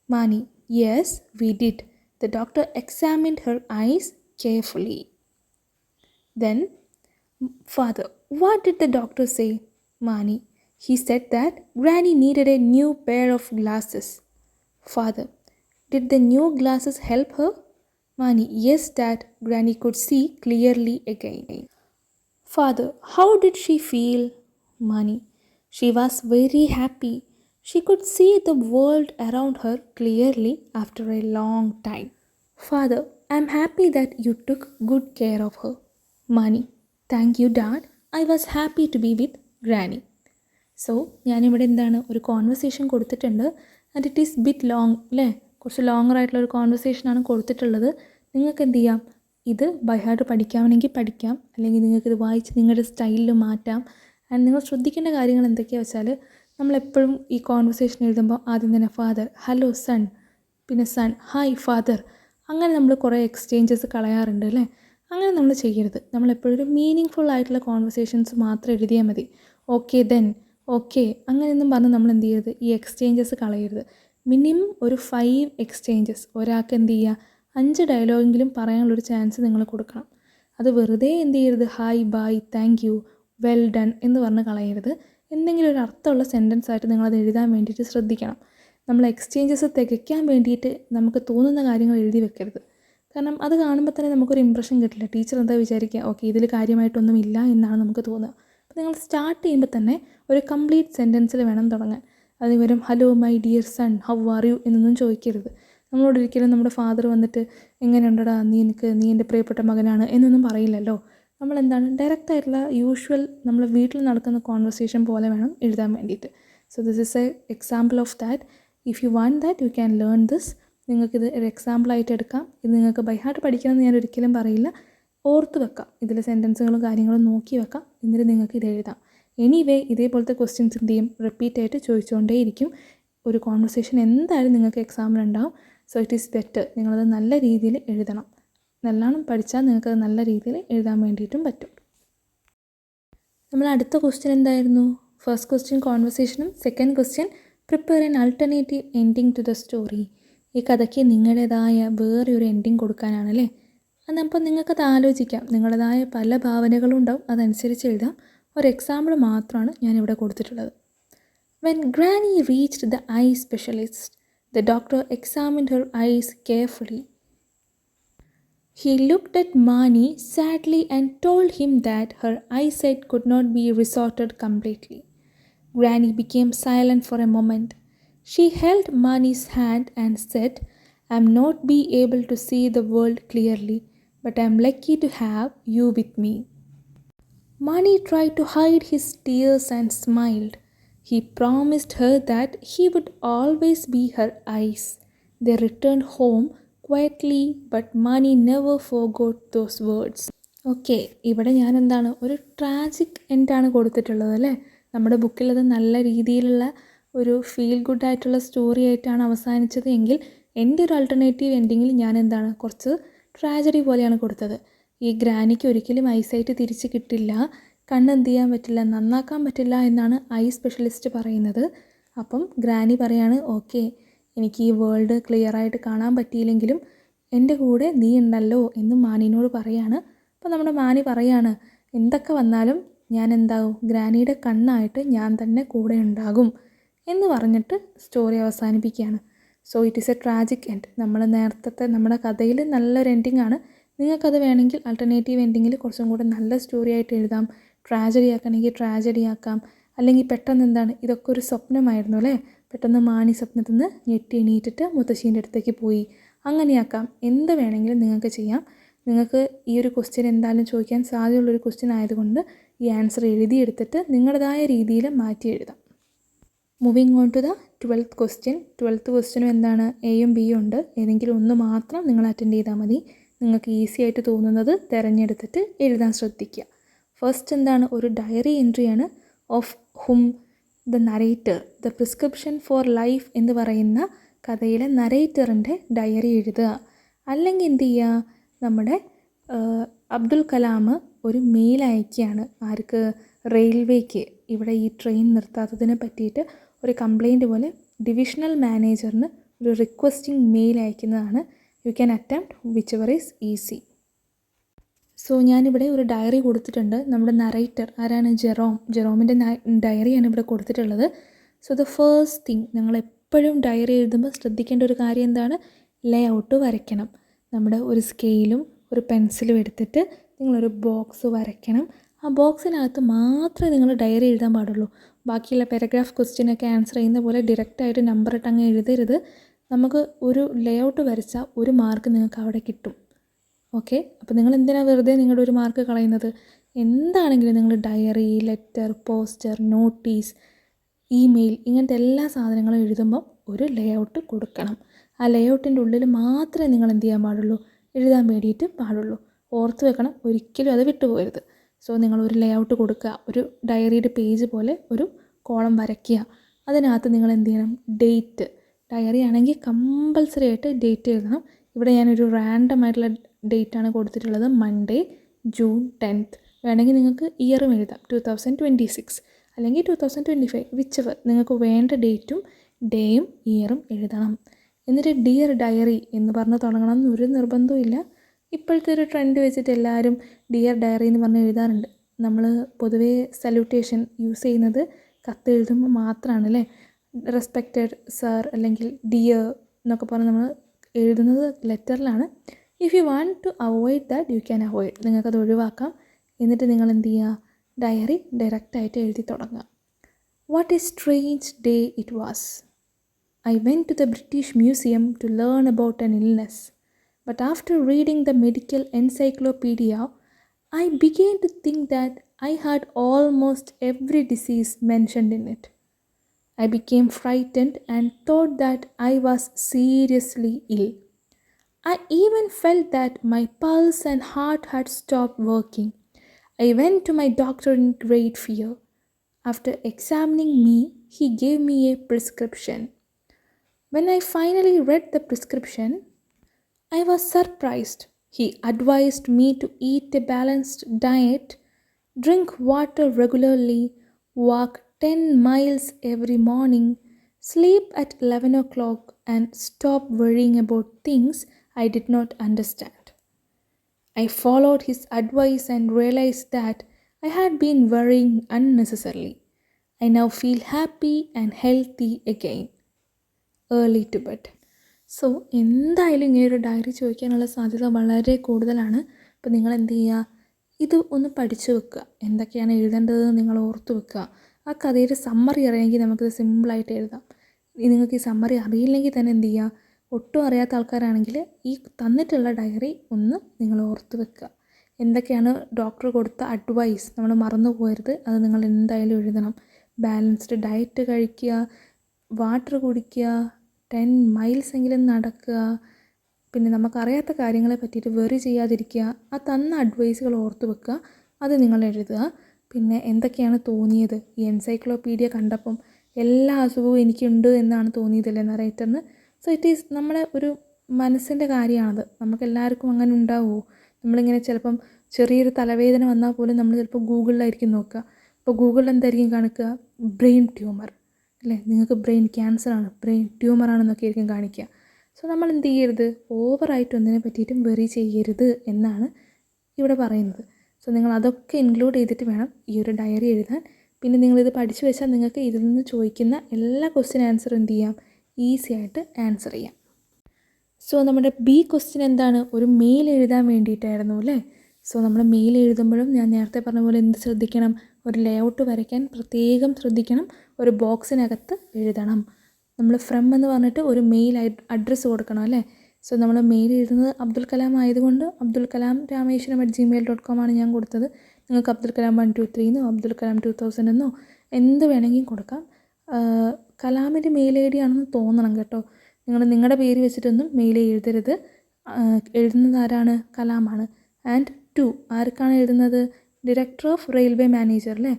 Mani: Yes, we did. The doctor examined her eyes carefully. Then, Father: What did the doctor say? Mani: He said that Granny needed a new pair of glasses. Father: Did the new glasses help her? Mani: Yes, Dad. Granny could see clearly again. Father: How did she feel? Mani: She was very happy. She could see the world around her clearly after a long time. Father: I'm happy that you took good care of her. Mani: Thank you, Dad. I was happy to be with Granny. So ഞാനിവിടെ എന്താണ്, ഒരു conversation കൊടുത്തിട്ടുണ്ട്. And it is bit long അല്ലേ, കുറച്ച് longer ആയിട്ടുള്ള ഒരു കോൺവെർസേഷനാണ് കൊടുത്തിട്ടുള്ളത്. നിങ്ങൾക്ക് എന്ത് ചെയ്യാം, ഇത് ബൈ ഹാർട്ട് പഠിക്കാമെങ്കിൽ പഠിക്കാം, അല്ലെങ്കിൽ നിങ്ങൾക്കിത് വായിച്ച് നിങ്ങളുടെ സ്റ്റൈലിൽ മാറ്റാം. ആൻഡ് നിങ്ങൾ ശ്രദ്ധിക്കേണ്ട കാര്യങ്ങൾ എന്തൊക്കെയാണെന്ന് വെച്ചാൽ, നമ്മളെപ്പോഴും ഈ കോൺവെർസേഷൻ എഴുതുമ്പോൾ ആദ്യം തന്നെ ഫാദർ, ഹലോ സൺ, പിന്നെ സൺ, ഹായ് ഫാദർ, അങ്ങനെ നമ്മൾ കുറേ എക്സ്ചേഞ്ചസ് കളയാറുണ്ട് അല്ലേ. അങ്ങനെ നമ്മൾ ചെയ്യരുത്. നമ്മളെപ്പോഴും ഒരു മീനിങ് ഫുൾ ആയിട്ടുള്ള കോൺവെർസേഷൻസ് മാത്രം എഴുതിയാൽ മതി. ഓക്കെ ദെൻ, ഓക്കെ, അങ്ങനെയൊന്നും പറഞ്ഞ് നമ്മൾ എന്ത് ചെയ്യരുത്, ഈ എക്സ്ചേഞ്ചസ് കളയരുത്. മിനിമം ഒരു 5 എക്സ്ചേഞ്ചസ്, ഒരാൾക്ക് എന്ത് ചെയ്യുക, 5 ഡയലോഗെങ്കിലും പറയാനുള്ളൊരു ചാൻസ് നിങ്ങൾ കൊടുക്കണം. അത് വെറുതെ എന്ത് ചെയ്യരുത്, hi, bye, thank you, well done എന്ന് പറഞ്ഞ് കളയരുത്. എന്തെങ്കിലും ഒരു അർത്ഥമുള്ള സെൻറ്റൻസ് ആയിട്ട് നിങ്ങളത് എഴുതാൻ വേണ്ടിയിട്ട് ശ്രദ്ധിക്കണം. നമ്മൾ എക്സ്ചേഞ്ചസ് തികയ്ക്കാൻ വേണ്ടിയിട്ട് നമുക്ക് തോന്നുന്ന കാര്യങ്ങൾ എഴുതി വെക്കരുത്. കാരണം അത് കാണുമ്പോൾ തന്നെ നമുക്കൊരു ഇമ്പ്രഷൻ കിട്ടില്ല. ടീച്ചർ എന്താ വിചാരിക്കുക, ഓക്കെ ഇതിൽ കാര്യമായിട്ടൊന്നും ഇല്ല എന്നാണ് നമുക്ക് തോന്നുക. അപ്പോൾ നിങ്ങൾ സ്റ്റാർട്ട് ചെയ്യുമ്പോൾ തന്നെ ഒരു കംപ്ലീറ്റ് സെൻറ്റൻസിൽ വേണം തുടങ്ങാൻ. അത് വരും hello my dear son, how are you എന്നൊന്നും ചോദിക്കരുത്. നമ്മളോടൊരിക്കലും നമ്മുടെ ഫാദർ വന്നിട്ട് എങ്ങനെയുണ്ടടാ നീ എൻ്റെ പ്രിയപ്പെട്ട മകനാണ് എന്നൊന്നും പറയില്ലല്ലോ. നമ്മളെന്താണ്, ഡയറക്റ്റ് ആയിട്ടുള്ള യൂഷ്വൽ നമ്മൾ വീട്ടിൽ നടക്കുന്ന കോൺവെർസേഷൻ പോലെ വേണം എഴുതാൻ വേണ്ടിയിട്ട്. So this is A example of that. If you want that you can learn this. നിങ്ങൾക്കിത് ഒരു എക്സാമ്പിളായിട്ട് എടുക്കാം. ഇത് നിങ്ങൾക്ക് ബൈ ഹാർട്ട് പഠിക്കണമെന്ന് ഞാൻ ഒരിക്കലും പറയില്ല. ഓർത്ത് വെക്കാം, ഇതിലെ സെൻറ്റൻസുകളും കാര്യങ്ങളും നോക്കി വെക്കാം, എന്നിട്ട് നിങ്ങൾക്ക് ഇത് എഴുതാം. എനിവേ ഇതേപോലത്തെ ക്വസ്റ്റ്യൻസ് എന്ത് ചെയ്യും, റിപ്പീറ്റ് ആയിട്ട് ചോദിച്ചുകൊണ്ടേയിരിക്കും. ഒരു കോൺവെർസേഷൻ എന്തായാലും നിങ്ങൾക്ക് എക്സാമിനുണ്ടാവും. സോ ഇറ്റ് ഈസ് ബെറ്റർ നിങ്ങളത് നല്ല രീതിയിൽ എഴുതണം. നല്ലോണം പഠിച്ചാൽ നിങ്ങൾക്കത് നല്ല രീതിയിൽ എഴുതാൻ വേണ്ടിയിട്ടും പറ്റും. നമ്മൾ അടുത്ത ക്വസ്റ്റ്യൻ എന്തായിരുന്നു? ഫസ്റ്റ് ക്വസ്റ്റ്യൻ കോൺവെർസേഷനും second question prepare an alternative ending to the story. ഈ കഥയ്ക്ക് നിങ്ങളുടേതായ വേറെ ഒരു എൻഡിങ് കൊടുക്കാനാണല്ലേ. അപ്പോൾ നിങ്ങൾക്കത് ആലോചിക്കാം. നിങ്ങളുടേതായ പല ഭാവനകളും ഉണ്ടാവും, അതനുസരിച്ച് എഴുതാം. ഒരു എക്സാമ്പിൾ മാത്രമാണ് ഞാനിവിടെ കൊടുത്തിട്ടുള്ളത്. When Granny reached the eye specialist, the doctor examined her eyes carefully. He looked at Mani sadly and told him that her eyesight could not be restored completely. Granny became silent for a moment. She held Mani's hand and said, "I am not be able to see the world clearly, but I am lucky to have you with me." Mani tried to hide his tears and smiled. He promised her that he would always be her eyes. They returned home quietly, but Mani never forgot those words. Okay, ഇവിടെ ഞാൻ എന്താണ് ഒരു tragic എൻഡാണ് കൊടുത്തിട്ടുള്ളത് അല്ലേ. നമ്മുടെ ബുക്കിൽ അത് നല്ല രീതിയിലുള്ള ഒരു ഫീൽ ഗുഡ് ആയിട്ടുള്ള സ്റ്റോറി ആയിട്ടാണ് അവസാനിച്ചത് എങ്കിൽ എൻ്റെ ഒരു ആൾട്ടർനേറ്റീവ് എൻഡിങ്ങിൽ ഞാൻ എന്താണ് കുറച്ച് ട്രാജഡി പോലെയാണ് കൊടുത്തത്. ഈ ഗ്രാനിക്ക് ഒരിക്കലും ഐസൈറ്റ് തിരിച്ച് കിട്ടില്ല, കണ്ണ് എന്ത് ചെയ്യാൻ പറ്റില്ല, നന്നാക്കാൻ പറ്റില്ല എന്നാണ് ഐ സ്പെഷ്യലിസ്റ്റ് പറയുന്നത്. അപ്പം ഗ്രാനി പറയാണ്, ഓക്കെ എനിക്ക് ഈ വേൾഡ് ക്ലിയറായിട്ട് കാണാൻ പറ്റിയില്ലെങ്കിലും എൻ്റെ കൂടെ നീ ഉണ്ടല്ലോ എന്ന് മാനിനോട് പറയാണ്. അപ്പോൾ നമ്മുടെ മാനി പറയാണ്, എന്തൊക്കെ വന്നാലും ഞാൻ എന്താകും, ഗ്രാനിയുടെ കണ്ണായിട്ട് ഞാൻ തന്നെ കൂടെ ഉണ്ടാകും എന്ന് പറഞ്ഞിട്ട് സ്റ്റോറി അവസാനിപ്പിക്കുകയാണ്. So it is A tragic end. നമ്മൾ നേരത്തെ നമ്മുടെ കഥയിൽ നല്ലൊരു എൻഡിങ് ആണ്. നിങ്ങൾക്കത് വേണമെങ്കിൽ ആൾട്ടർനേറ്റീവ് എൻഡിങ്ങിൽ കുറച്ചും കൂടെ നല്ല സ്റ്റോറി ആയിട്ട് എഴുതാം. ട്രാജഡി ആക്കണമെങ്കിൽ ട്രാജഡി ആക്കാം. അല്ലെങ്കിൽ പെട്ടെന്ന് എന്താണ്, ഇതൊക്കെ ഒരു സ്വപ്നമായിരുന്നു അല്ലേ, പെട്ടെന്ന് മാനി സ്വപ്നത്തിൽ നിന്ന് ഞെട്ടി എണീറ്റിട്ട് മുത്തശ്ശീൻ്റെ അടുത്തേക്ക് പോയി, അങ്ങനെയാക്കാം. എന്ത് വേണമെങ്കിലും നിങ്ങൾക്ക് ചെയ്യാം. നിങ്ങൾക്ക് ഈ ഒരു ക്വസ്റ്റ്യൻ എന്തായാലും ചോദിക്കാൻ സാധ്യതയുള്ളൊരു ക്വസ്റ്റ്യൻ ആയതുകൊണ്ട് ഈ ആൻസർ എഴുതിയെടുത്തിട്ട് നിങ്ങളുടേതായ രീതിയിൽ മാറ്റി എഴുതാം. Moving on to the 12th question. 12th ക്വസ്റ്റ്യനും എന്താണ്, എയും ബിയും ഉണ്ട്. ഏതെങ്കിലും ഒന്ന് മാത്രം നിങ്ങൾ അറ്റൻഡ് ചെയ്താൽ മതി. നിങ്ങൾക്ക് ഈസി ആയിട്ട് തോന്നുന്നത് തിരഞ്ഞെടുത്തിട്ട് എഴുതാൻ ശ്രദ്ധിക്കുക. ഫസ്റ്റ് എന്താണ്, ഒരു ഡയറി എൻട്രിയാണ്. Of whom the narrator, the prescription for life എന്ന് പറയുന്ന കഥയിലെ നരേറ്ററിൻ്റെ ഡയറി എഴുതുക. അല്ലെങ്കിൽ എന്ത് ചെയ്യുക, നമ്മുടെ അബ്ദുൽ കലാം ഒരു മെയിൽ അയക്കുകയാണ്. ആർക്ക്? റെയിൽവേക്ക്. ഇവിടെ ഈ ട്രെയിൻ നിർത്താത്തതിനെ പറ്റിയിട്ട് ഒരു കംപ്ലൈൻറ്റ് പോലെ ഡിവിഷണൽ മാനേജറിന് ഒരു റിക്വസ്റ്റിംഗ് മെയിൽ അയക്കുന്നതാണ്. You can attempt whichever is easy. So ഞാനിവിടെ ഒരു ഡയറി കൊടുത്തിട്ടുണ്ട്. നമ്മുടെ നറേറ്റർ ആരാണ്? ജെറോമിൻ്റെ ഡയറിയാണ് ഇവിടെ കൊടുത്തിട്ടുള്ളത്. സോ ദ ഫസ്റ്റ് തിങ്, നിങ്ങൾ എപ്പോഴും ഡയറി എഴുതുമ്പോൾ ശ്രദ്ധിക്കേണ്ട ഒരു കാര്യം എന്താണ്, ലേ ഔട്ട് വരയ്ക്കണം. നമ്മുടെ ഒരു സ്കെയിലും ഒരു പെൻസിലും എടുത്തിട്ട് നിങ്ങളൊരു ബോക്സ് വരയ്ക്കണം. ആ ബോക്സിനകത്ത് മാത്രമേ നിങ്ങൾ ഡയറി എഴുതാൻ പാടുള്ളൂ. ബാക്കിയുള്ള പാരഗ്രാഫ് ക്വസ്റ്റ്യനൊക്കെ ആൻസർ ചെയ്യുന്ന പോലെ ഡയറക്റ്റായിട്ട് നമ്പർ ഇട്ട് അങ്ങ് എഴുതരുത്. നമുക്ക് ഒരു ലേ ഔട്ട് വരച്ചാൽ ഒരു മാർക്ക് നിങ്ങൾക്ക് അവിടെ കിട്ടും. ഓക്കെ, അപ്പോൾ നിങ്ങൾ എന്തിനാണ് വെറുതെ നിങ്ങളുടെ ഒരു മാർക്ക് കളയുന്നത്? എന്താണെങ്കിലും നിങ്ങൾ diary, letter, poster, notice, email ഇങ്ങനത്തെ എല്ലാ സാധനങ്ങളും എഴുതുമ്പോൾ ഒരു ലേ ഔട്ട് കൊടുക്കണം. ആ ലേ ഔട്ടിൻ്റെ ഉള്ളിൽ മാത്രമേ നിങ്ങൾ എന്ത് ചെയ്യാൻ പാടുള്ളൂ, എഴുതാൻ വേണ്ടിയിട്ട് പാടുള്ളൂ. ഓർത്ത് വെക്കണം, ഒരിക്കലും അത് വിട്ടുപോകരുത്. സോ നിങ്ങളൊരു ലേ ഔട്ട് കൊടുക്കുക. ഒരു ഡയറിയുടെ പേജ് പോലെ ഒരു കോളം വരയ്ക്കുക. അതിനകത്ത് നിങ്ങൾ എന്ത് ചെയ്യണം, ഡേറ്റ്. ഡയറി ആണെങ്കിൽ കമ്പൽസറി ആയിട്ട് ഡേറ്റ് എഴുതണം. ഇവിടെ ഞാനൊരു റാൻഡം ആയിട്ടുള്ള ഡേറ്റാണ് കൊടുത്തിട്ടുള്ളത്, മൺഡേ ജൂൺ 10th. വേണമെങ്കിൽ നിങ്ങൾക്ക് ഇയറും എഴുതാം, 2026 അല്ലെങ്കിൽ 2025, വിച്ചെവർ. നിങ്ങൾക്ക് വേണ്ട ഡേറ്റും ഡേയും ഇയറും എഴുതണം. എന്നിട്ട് ഡിയർ ഡയറി എന്ന് പറഞ്ഞ് തുടങ്ങണം എന്നൊരു നിർബന്ധവും ഇല്ല. ഇപ്പോഴത്തെ ഒരു ട്രെൻഡ് വെച്ചിട്ട് എല്ലാവരും ഡിയർ ഡയറി എന്ന് പറഞ്ഞ് എഴുതാറുണ്ട്. നമ്മൾ പൊതുവേ സല്യൂട്ടേഷൻ യൂസ് ചെയ്യുന്നത് കത്ത് എഴുതുമ്പോൾ മാത്രമാണ് അല്ലേ. റെസ്പെക്റ്റഡ് സർ അല്ലെങ്കിൽ ഡിയർ എന്നൊക്കെ പറഞ്ഞ് നമ്മൾ എഴുതുന്നത് ലെറ്ററിലാണ്. If you want to avoid that you can avoid, നിങ്ങൾക്കത് ഒഴിവാക്കാം. എന്നിട്ട് നിങ്ങൾ എന്ത് ചെയ്യുക, ഡയറി ഡയറക്റ്റായിട്ട് എഴുതി തുടങ്ങുക. What A strange day it was. I went to the British Museum to learn about an illness, but after reading the medical encyclopedia, I began to think that I had almost every disease mentioned in it. I became frightened and thought that I was seriously ill. I even felt that my pulse and heart had stopped working. I went to my doctor in great fear. After examining me, he gave me a prescription. When I finally read the prescription, I was surprised. He advised me to eat a balanced diet, drink water regularly, walk 10 miles every morning, sleep at 11 o'clock, and stop worrying about things I did not understand. I followed his advice and realized that I had been worrying unnecessarily. I now feel happy and healthy again. Early to bed. So എന്തായാലും ഇങ്ങനെ ഒരു diary ചോദിക്കാനുള്ള സാധ്യത വളരെ കൂടുതലാണ്. അപ്പോൾ നിങ്ങൾ എന്ത് ചെയ്യുക, ഇത് ഒന്ന് പഠിച്ചു വെക്കുക. എന്തൊക്കെയാണ് എഴുതേണ്ടതെന്ന് നിങ്ങൾ ഓർത്ത് വെക്കുക. ആ കഥയുടെ സമ്മറി അറിയാമെങ്കിൽ നമുക്കിത് സിമ്പിളായിട്ട് എഴുതാം. നിങ്ങൾക്ക് ഈ സമ്മറി അറിയില്ലെങ്കിൽ തന്നെ എന്ത് ചെയ്യുക, ഒട്ടും അറിയാത്ത ആൾക്കാരാണെങ്കിൽ ഈ തന്നിട്ടുള്ള ഡയറി ഒന്ന് നിങ്ങൾ ഓർത്ത് വെക്കുക. എന്തൊക്കെയാണ് ഡോക്ടർ കൊടുത്ത അഡ്വൈസ് നമ്മൾ മറന്നു പോകരുത്, അത് നിങ്ങൾ എന്തായാലും എഴുതണം. ബാലൻസ്ഡ് ഡയറ്റ് കഴിക്കുക, വാട്ടർ കുടിക്കുക, 10 മൈൽസ് എങ്കിലും നടക്കുക, പിന്നെ നമുക്കറിയാത്ത കാര്യങ്ങളെ പറ്റിയിട്ട് വെറി ചെയ്യാതിരിക്കുക. ആ തന്ന അഡ്വൈസുകൾ ഓർത്ത് വെക്കുക, അത് നിങ്ങൾ എഴുതുക. പിന്നെ എന്തൊക്കെയാണ് തോന്നിയത്, ഈ എൻസൈക്ലോപീഡിയ കണ്ടപ്പം എല്ലാ അസുഖവും എനിക്കുണ്ട് എന്നാണ് തോന്നിയതല്ലേ നറേറ്ററിന്. സോ ഇറ്റ് ഈസ് നമ്മളെ ഒരു മനസ്സിൻ്റെ കാര്യമാണത്. നമുക്കെല്ലാവർക്കും അങ്ങനെ ഉണ്ടാവുമോ? നമ്മളിങ്ങനെ ചിലപ്പം ചെറിയൊരു തലവേദന വന്നാൽ പോലും നമ്മൾ ചിലപ്പോൾ ഗൂഗിളിലായിരിക്കും നോക്കുക. അപ്പോൾ ഗൂഗിളിൽ എന്തായിരിക്കും കാണിക്കുക, ബ്രെയിൻ ട്യൂമർ അല്ലേ, നിങ്ങൾക്ക് ബ്രെയിൻ ക്യാൻസറാണ്, ബ്രെയിൻ ട്യൂമറാണെന്നൊക്കെ ആയിരിക്കും കാണിക്കുക. സോ നമ്മൾ എന്ത് ചെയ്യരുത്, ഓവറായിട്ട് ഒന്നിനെ പറ്റിയിട്ടും വെറി ചെയ്യരുത് എന്നാണ് ഇവിടെ പറയുന്നത്. സോ നിങ്ങൾ അതൊക്കെ ഇൻക്ലൂഡ് ചെയ്തിട്ട് വേണം ഈ ഒരു ഡയറി എഴുതാൻ. പിന്നെ നിങ്ങളിത് പഠിച്ചു വെച്ചാൽ നിങ്ങൾക്ക് ഇതിൽ നിന്ന് ചോദിക്കുന്ന എല്ലാ ക്വസ്റ്റ്യൻ ആൻസറും എന്ത് ചെയ്യാം, ഈസി ആയിട്ട് ആൻസർ ചെയ്യാം. സോ നമ്മുടെ ബി ക്വസ്റ്റ്യൻ എന്താണ്, ഒരു മെയിൽ എഴുതാൻ വേണ്ടിയിട്ടായിരുന്നു അല്ലേ. സോ നമ്മൾ മെയിൽ എഴുതുമ്പോഴും ഞാൻ നേരത്തെ പറഞ്ഞ പോലെ എന്ത് ശ്രദ്ധിക്കണം, ഒരു ലേഔട്ട് വരയ്ക്കാൻ പ്രത്യേകം ശ്രദ്ധിക്കണം. ഒരു ബോക്സിനകത്ത് എഴുതണം. നമ്മൾ ഫ്രം എന്ന് പറഞ്ഞിട്ട് ഒരു മെയിൽ അഡ്രസ്സ് കൊടുക്കണം അല്ലേ. സോ നമ്മൾ മെയിൽ എഴുതുന്നത് അബ്ദുൽ കലാം ആയതുകൊണ്ട് അബ്ദുൽ കലാം രാമേശ്വരം@gmail.com ആണ് ഞാൻ കൊടുത്തത്. നിങ്ങൾക്ക് അബ്ദുൽ കലാം 123 എന്നോ അബ്ദുൽ കലാം 2000 എന്നോ എന്ത് വേണമെങ്കിലും കൊടുക്കാം. കലാമിൻ്റെ മെയിൽ ഐ ഡി ആണെന്ന് തോന്നണം കേട്ടോ. നിങ്ങൾ നിങ്ങളുടെ പേര് വെച്ചിട്ടൊന്നും മെയിൽ എഴുതരുത്. എഴുതുന്നത് ആരാണ്, കലാമാണ്. ആൻഡ് ടു ആർക്കാണ് എഴുതുന്നത്, ഡയറക്ടർ ഓഫ് റെയിൽവേ മാനേജർ അല്ലേ.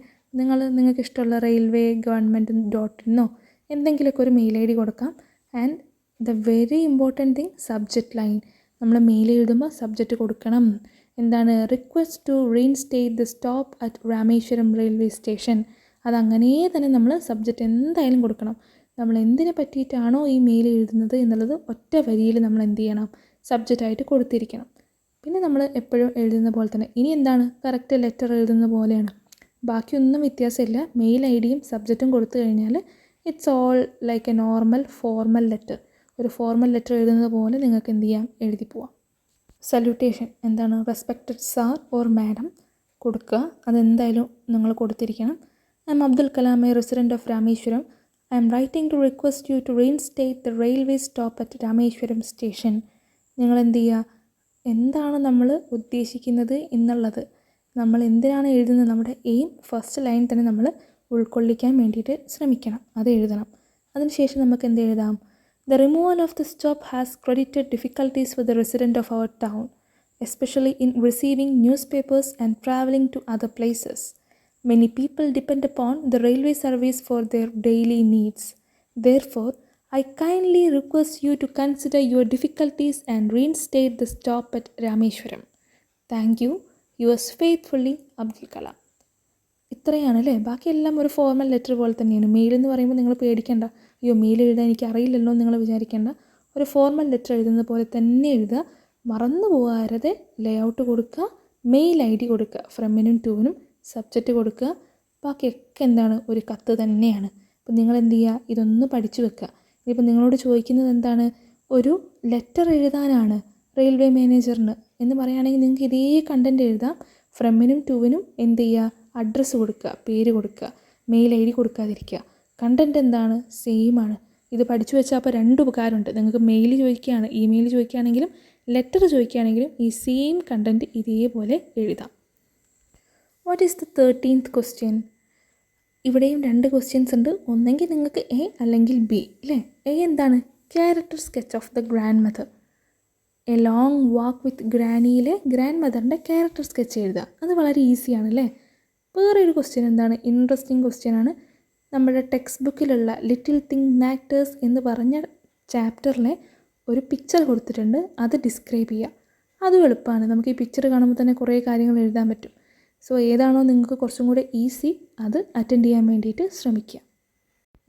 നിങ്ങൾക്ക് ഇഷ്ടമുള്ള റെയിൽവേ government.in എന്തെങ്കിലുമൊക്കെ ഒരു മെയിൽ ഐ ഡി കൊടുക്കാം. And the very important thing, subject line. നമ്മൾ മെയിൽ എഴുതുമ്പോൾ സബ്ജക്റ്റ് കൊടുക്കണം. എന്താണ്, request to reinstate the stop at Rameswaram railway station. അതങ്ങനെ തന്നെ നമ്മൾ സബ്ജക്റ്റ് എന്തായാലും കൊടുക്കണം. നമ്മൾ എന്തിനെ പറ്റിയിട്ടാണോ ഈ മെയിൽ എഴുതുന്നത് എന്നുള്ളത് ഒറ്റ വരിയിൽ നമ്മൾ എന്ത് ചെയ്യണം, സബ്ജക്റ്റായിട്ട് കൊടുത്തിരിക്കണം. പിന്നെ നമ്മൾ എപ്പോഴും എഴുതുന്ന പോലെ തന്നെ, ഇനി എന്താണ്, കറക്റ്റ് ലെറ്റർ എഴുതുന്ന പോലെയാണ്. ബാക്കിയൊന്നും വ്യത്യാസമില്ല. മെയിൽ ഐ ഡിയും സബ്ജക്റ്റും കൊടുത്തു കഴിഞ്ഞാൽ it's all like A normal formal letter. ഒരു ഫോർമൽ ലെറ്റർ എഴുതുന്നത് പോലെ നിങ്ങൾക്ക് എന്ത് ചെയ്യാം, എഴുതി പോവാം. സല്യൂട്ടേഷൻ എന്താണ്, റെസ്പെക്റ്റഡ് സാർ ഓർ മാഡം കൊടുക്കുക. അതെന്തായാലും നിങ്ങൾ കൊടുത്തിരിക്കണം. I am Abdul Kalam, a resident of Rameswaram. I am writing to request you to reinstate the railway stop at Rameswaram station. നിങ്ങൾ എന്ത് ചെയ്യുക, എന്താണ് നമ്മൾ ഉദ്ദേശിക്കുന്നത് എന്നുള്ളത്, നമ്മൾ എന്തിനാണ് എഴുതുന്നത്, നമ്മുടെ എയിം ഫസ്റ്റ് ലൈൻ തന്നെ നമ്മൾ ഉൾക്കൊള്ളിക്കാൻ വേണ്ടിയിട്ട് ശ്രമിക്കണം. അത് എഴുതണം. അതിനുശേഷം നമുക്ക് എന്ത് എഴുതാം, the removal of the stop has credited difficulties for the resident of our town, especially in receiving news papers and travelling to other places. Many people depend upon the railway service for their daily needs. Therefore, I kindly request you to consider your difficulties and reinstate the stop at Rameshwaram. Thank you. Yours faithfully, Abdul Kalam. ഇത്രയാണല്ലേ. ബാക്കിയെല്ലാം ഒരു formal letter പോലെ തന്നെയാണ്. Mail എന്ന് പറയുമ്പോൾ നിങ്ങൾ പേടിക്കേണ്ട, അയ്യോ mail എഴുതാൻ എനിക്ക് അറിയില്ലല്ലോ നിങ്ങൾ വിചാരിക്കേണ്ട. ഒരു ഫോർമൽ ലെറ്റർ എഴുതുന്ന പോലെ തന്നെ എഴുതുക. മറന്നു പോകാതെ ലേഔട്ട് കൊടുക്കുക, മെയിൽ ഐ ഡി കൊടുക്കുക, ഫ്രമിനും ടൂവിനും സബ്ജക്റ്റ് കൊടുക്കുക. ബാക്കിയൊക്കെ എന്താണ്, ഒരു കത്ത് തന്നെയാണ്. അപ്പം നിങ്ങൾ എന്ത് ചെയ്യുക, ഇതൊന്ന് പഠിച്ചു വെക്കുക. ഇനിയിപ്പോൾ നിങ്ങളോട് ചോദിക്കുന്നത് എന്താണ്, ഒരു ലെറ്റർ എഴുതാനാണ് റെയിൽവേ മാനേജറിന് എന്ന് പറയുകയാണെങ്കിൽ നിങ്ങൾക്ക് ഇതേ കണ്ടൻറ്റ് എഴുതാം. ഫ്രമിനും ടൂവിനും എന്ത് ചെയ്യുക, അഡ്രസ്സ് കൊടുക്കുക, പേര് കൊടുക്കുക, മെയിൽ ഐ ഡി കൊടുക്കാതിരിക്കുക. കണ്ടൻറ്റ് എന്താണ്, സെയിം ആണ്. ഇത് പഠിച്ചു വെച്ചാൽ അപ്പോൾ രണ്ട് ഉപകാരമുണ്ട്. നിങ്ങൾക്ക് മെയിൽ ചോദിക്കുകയാണ്, ഇമെയിൽ ചോദിക്കുകയാണെങ്കിലും ലെറ്റർ ചോദിക്കുകയാണെങ്കിലും ഈ സെയിം കണ്ടൻറ്റ് ഇതേപോലെ എഴുതാം. What is the 13th question? ഇവിടെയും രണ്ട് ക്വസ്റ്റ്യൻസ് ഉണ്ട്. ഒന്നെങ്കിൽ നിങ്ങൾക്ക് എ അല്ലെങ്കിൽ ബി അല്ലേ. എ എന്താണ്, character sketch of the grandmother. A long walk with ഗ്രാനിയിലെ ഗ്രാൻഡ് മദറിൻ്റെ ക്യാരക്ടർ സ്കെച്ച് എഴുതുക. അത് വളരെ ഈസിയാണ് അല്ലേ. വേറെ ഒരു ക്വസ്റ്റ്യൻ എന്താണ്, ഇൻട്രസ്റ്റിംഗ് ക്വസ്റ്റ്യനാണ്. നമ്മുടെ ടെക്സ്റ്റ് ബുക്കിലുള്ള ലിറ്റിൽ തിങ് മാറ്റേഴ്സ് എന്ന് പറഞ്ഞ ചാപ്റ്ററിലെ ഒരു പിക്ചർ കൊടുത്തിട്ടുണ്ട്, അത് ഡിസ്ക്രൈബ് ചെയ്യുക. അതും എളുപ്പമാണ്, നമുക്ക് ഈ പിക്ചർ കാണുമ്പോൾ തന്നെ കുറേ കാര്യങ്ങൾ എഴുതാൻ പറ്റും. സോ ഏതാണോ നിങ്ങൾക്ക് കുറച്ചും കൂടെ ഈസി അത് അറ്റൻഡ് ചെയ്യാൻ വേണ്ടിയിട്ട് ശ്രമിക്കുക.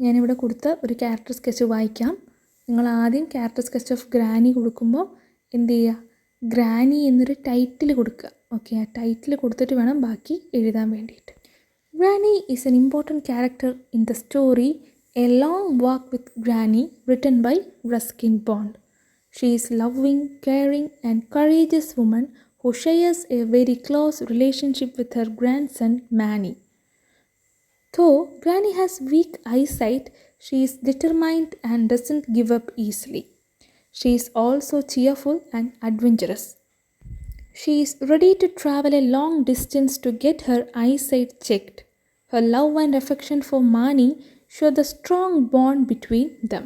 ഞാനിവിടെ കൊടുത്ത ഒരു ക്യാരക്ടർ സ്കെച്ച് വായിക്കാം. നിങ്ങൾ ആദ്യം ക്യാരക്ടർ സ്കെച്ച് ഓഫ് ഗ്രാനി കൊടുക്കുമ്പോൾ എന്ത് ചെയ്യുക, ഗ്രാനി എന്നൊരു ടൈറ്റിൽ കൊടുക്കുക. ഓക്കെ, ആ ടൈറ്റിൽ കൊടുത്തിട്ട് വേണം ബാക്കി എഴുതാൻ വേണ്ടിയിട്ട്. Granny is an important character in the story A Long Walk with Granny, written by Ruskin Bond. She is a loving, caring and courageous woman who shares a very close relationship with her grandson Manny. Though Granny has weak eyesight, she is determined and doesn't give up easily. She is also cheerful and adventurous. She is ready to travel a long distance to get her eyesight checked. Her love and affection for Mani show the strong bond between them.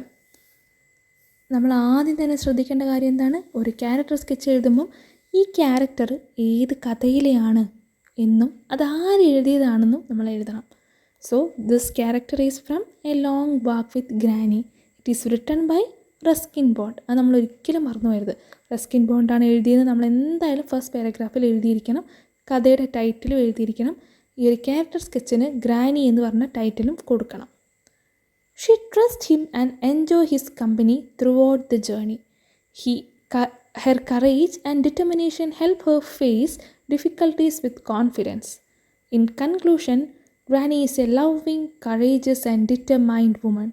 നമ്മൾ ആദ്യം തന്നെ ശ്രദ്ധിക്കേണ്ട കാര്യം എന്താണ്, ഒരു character sketch എഴുതുമ്പം ഈ character ഏത് കഥയിലെയാണ് എന്നും അത് ആരെഴുതിയതാണെന്നും നമ്മൾ എഴുതണം. So this character is from a long walk with granny. It is written by Ruskin Bond. അത് നമ്മൾ ഒരിക്കലും മറന്നു പോകരുത്. റസ്കിൻ ബോണ്ടാണ് എഴുതിയത്. നമ്മൾ എന്തായാലും ഫസ്റ്റ് പാരഗ്രാഫിൽ എഴുതിയിരിക്കണം, കഥയുടെ ടൈറ്റിലും എഴുതിയിരിക്കണം. ഈ ഒരു ക്യാരക്ടർ സ്കെച്ചിന് ഗ്രാനി എന്ന് പറഞ്ഞ ടൈറ്റിലും കൊടുക്കണം. She trusts him and enjoy his company throughout the journey. Her courage and determination help her face difficulties with confidence. In conclusion, Granny is a loving, courageous and determined woman.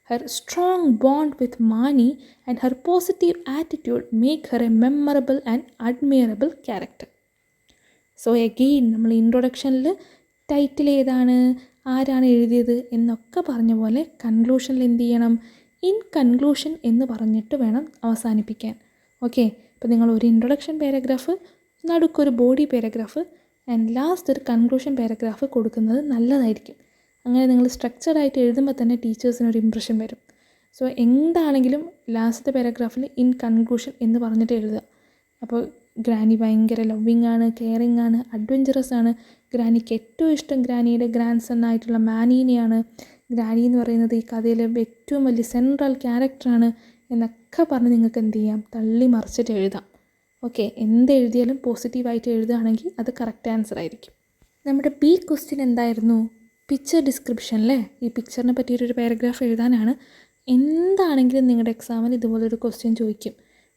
Her strong bond with Mani and her positive attitude make her a memorable and admirable character. So again നമ്മൾ ഇൻട്രൊഡക്ഷനിൽ title ഏതാണ്, ആരാണ് എഴുതിയത് എന്നൊക്കെ പറഞ്ഞ പോലെ കൺക്ലൂഷനിൽ എന്ത് ചെയ്യണം, in conclusion എന്ന് പറഞ്ഞിട്ട് വേണം അവസാനിപ്പിക്കാൻ. ഓക്കെ, അപ്പോൾ നിങ്ങൾ ഒരു ഇൻട്രൊഡക്ഷൻ പാരഗ്രാഫ്, നടുക്കൊരു ബോഡി പാരഗ്രാഫ് ആൻഡ് ലാസ്റ്റ് ഒരു കൺക്ലൂഷൻ പാരഗ്രാഫ് കൊടുക്കുന്നത് നല്ലതായിരിക്കും. അങ്ങനെ നിങ്ങൾ സ്ട്രക്ചർഡായിട്ട് എഴുതുമ്പോൾ തന്നെ ടീച്ചേഴ്സിനൊരു ഇമ്പ്രഷൻ വരും. സോ എന്താണെങ്കിലും ലാസ്റ്റത്തെ പാരഗ്രാഫിൽ ഇൻ കൺക്ലൂഷൻ എന്ന് പറഞ്ഞിട്ട് എഴുതുക. അപ്പോൾ ഗ്രാനി ഭയങ്കര ലവിങ് ആണ്, കെയറിങ് ആണ്, അഡ്വഞ്ചറസ് ആണ്. ഗ്രാനിക്ക് ഏറ്റവും ഇഷ്ടം ഗ്രാനിയുടെ ഗ്രാൻഡ് സൺ ആയിട്ടുള്ള മാനീനെയാണ്. ഗ്രാനി എന്ന് പറയുന്നത് ഈ കഥയിലെ ഏറ്റവും വലിയ സെൻട്രൽ ക്യാരക്ടറാണ് എന്നൊക്കെ പറഞ്ഞ് നിങ്ങൾക്ക് എന്ത് ചെയ്യാം, തള്ളി മറിച്ചിട്ട് എഴുതാം. ഓക്കെ, എന്ത് എഴുതിയാലും പോസിറ്റീവായിട്ട് എഴുതുകയാണെങ്കിൽ അത് കറക്റ്റ് ആൻസർ ആയിരിക്കും. നമ്മുടെ ബി ക്വസ്റ്റ്യൻ എന്തായിരുന്നു, പിക്ചർ ഡിസ്ക്രിപ്ഷനിലെ ഈ പിക്ചറിനെ പറ്റിയിട്ടൊരു പാരഗ്രാഫ് എഴുതാനാണ്. എന്താണെങ്കിലും നിങ്ങളുടെ എക്സാമിന് ഇതുപോലൊരു ക്വസ്റ്റ്യൻ ചോദിക്കും.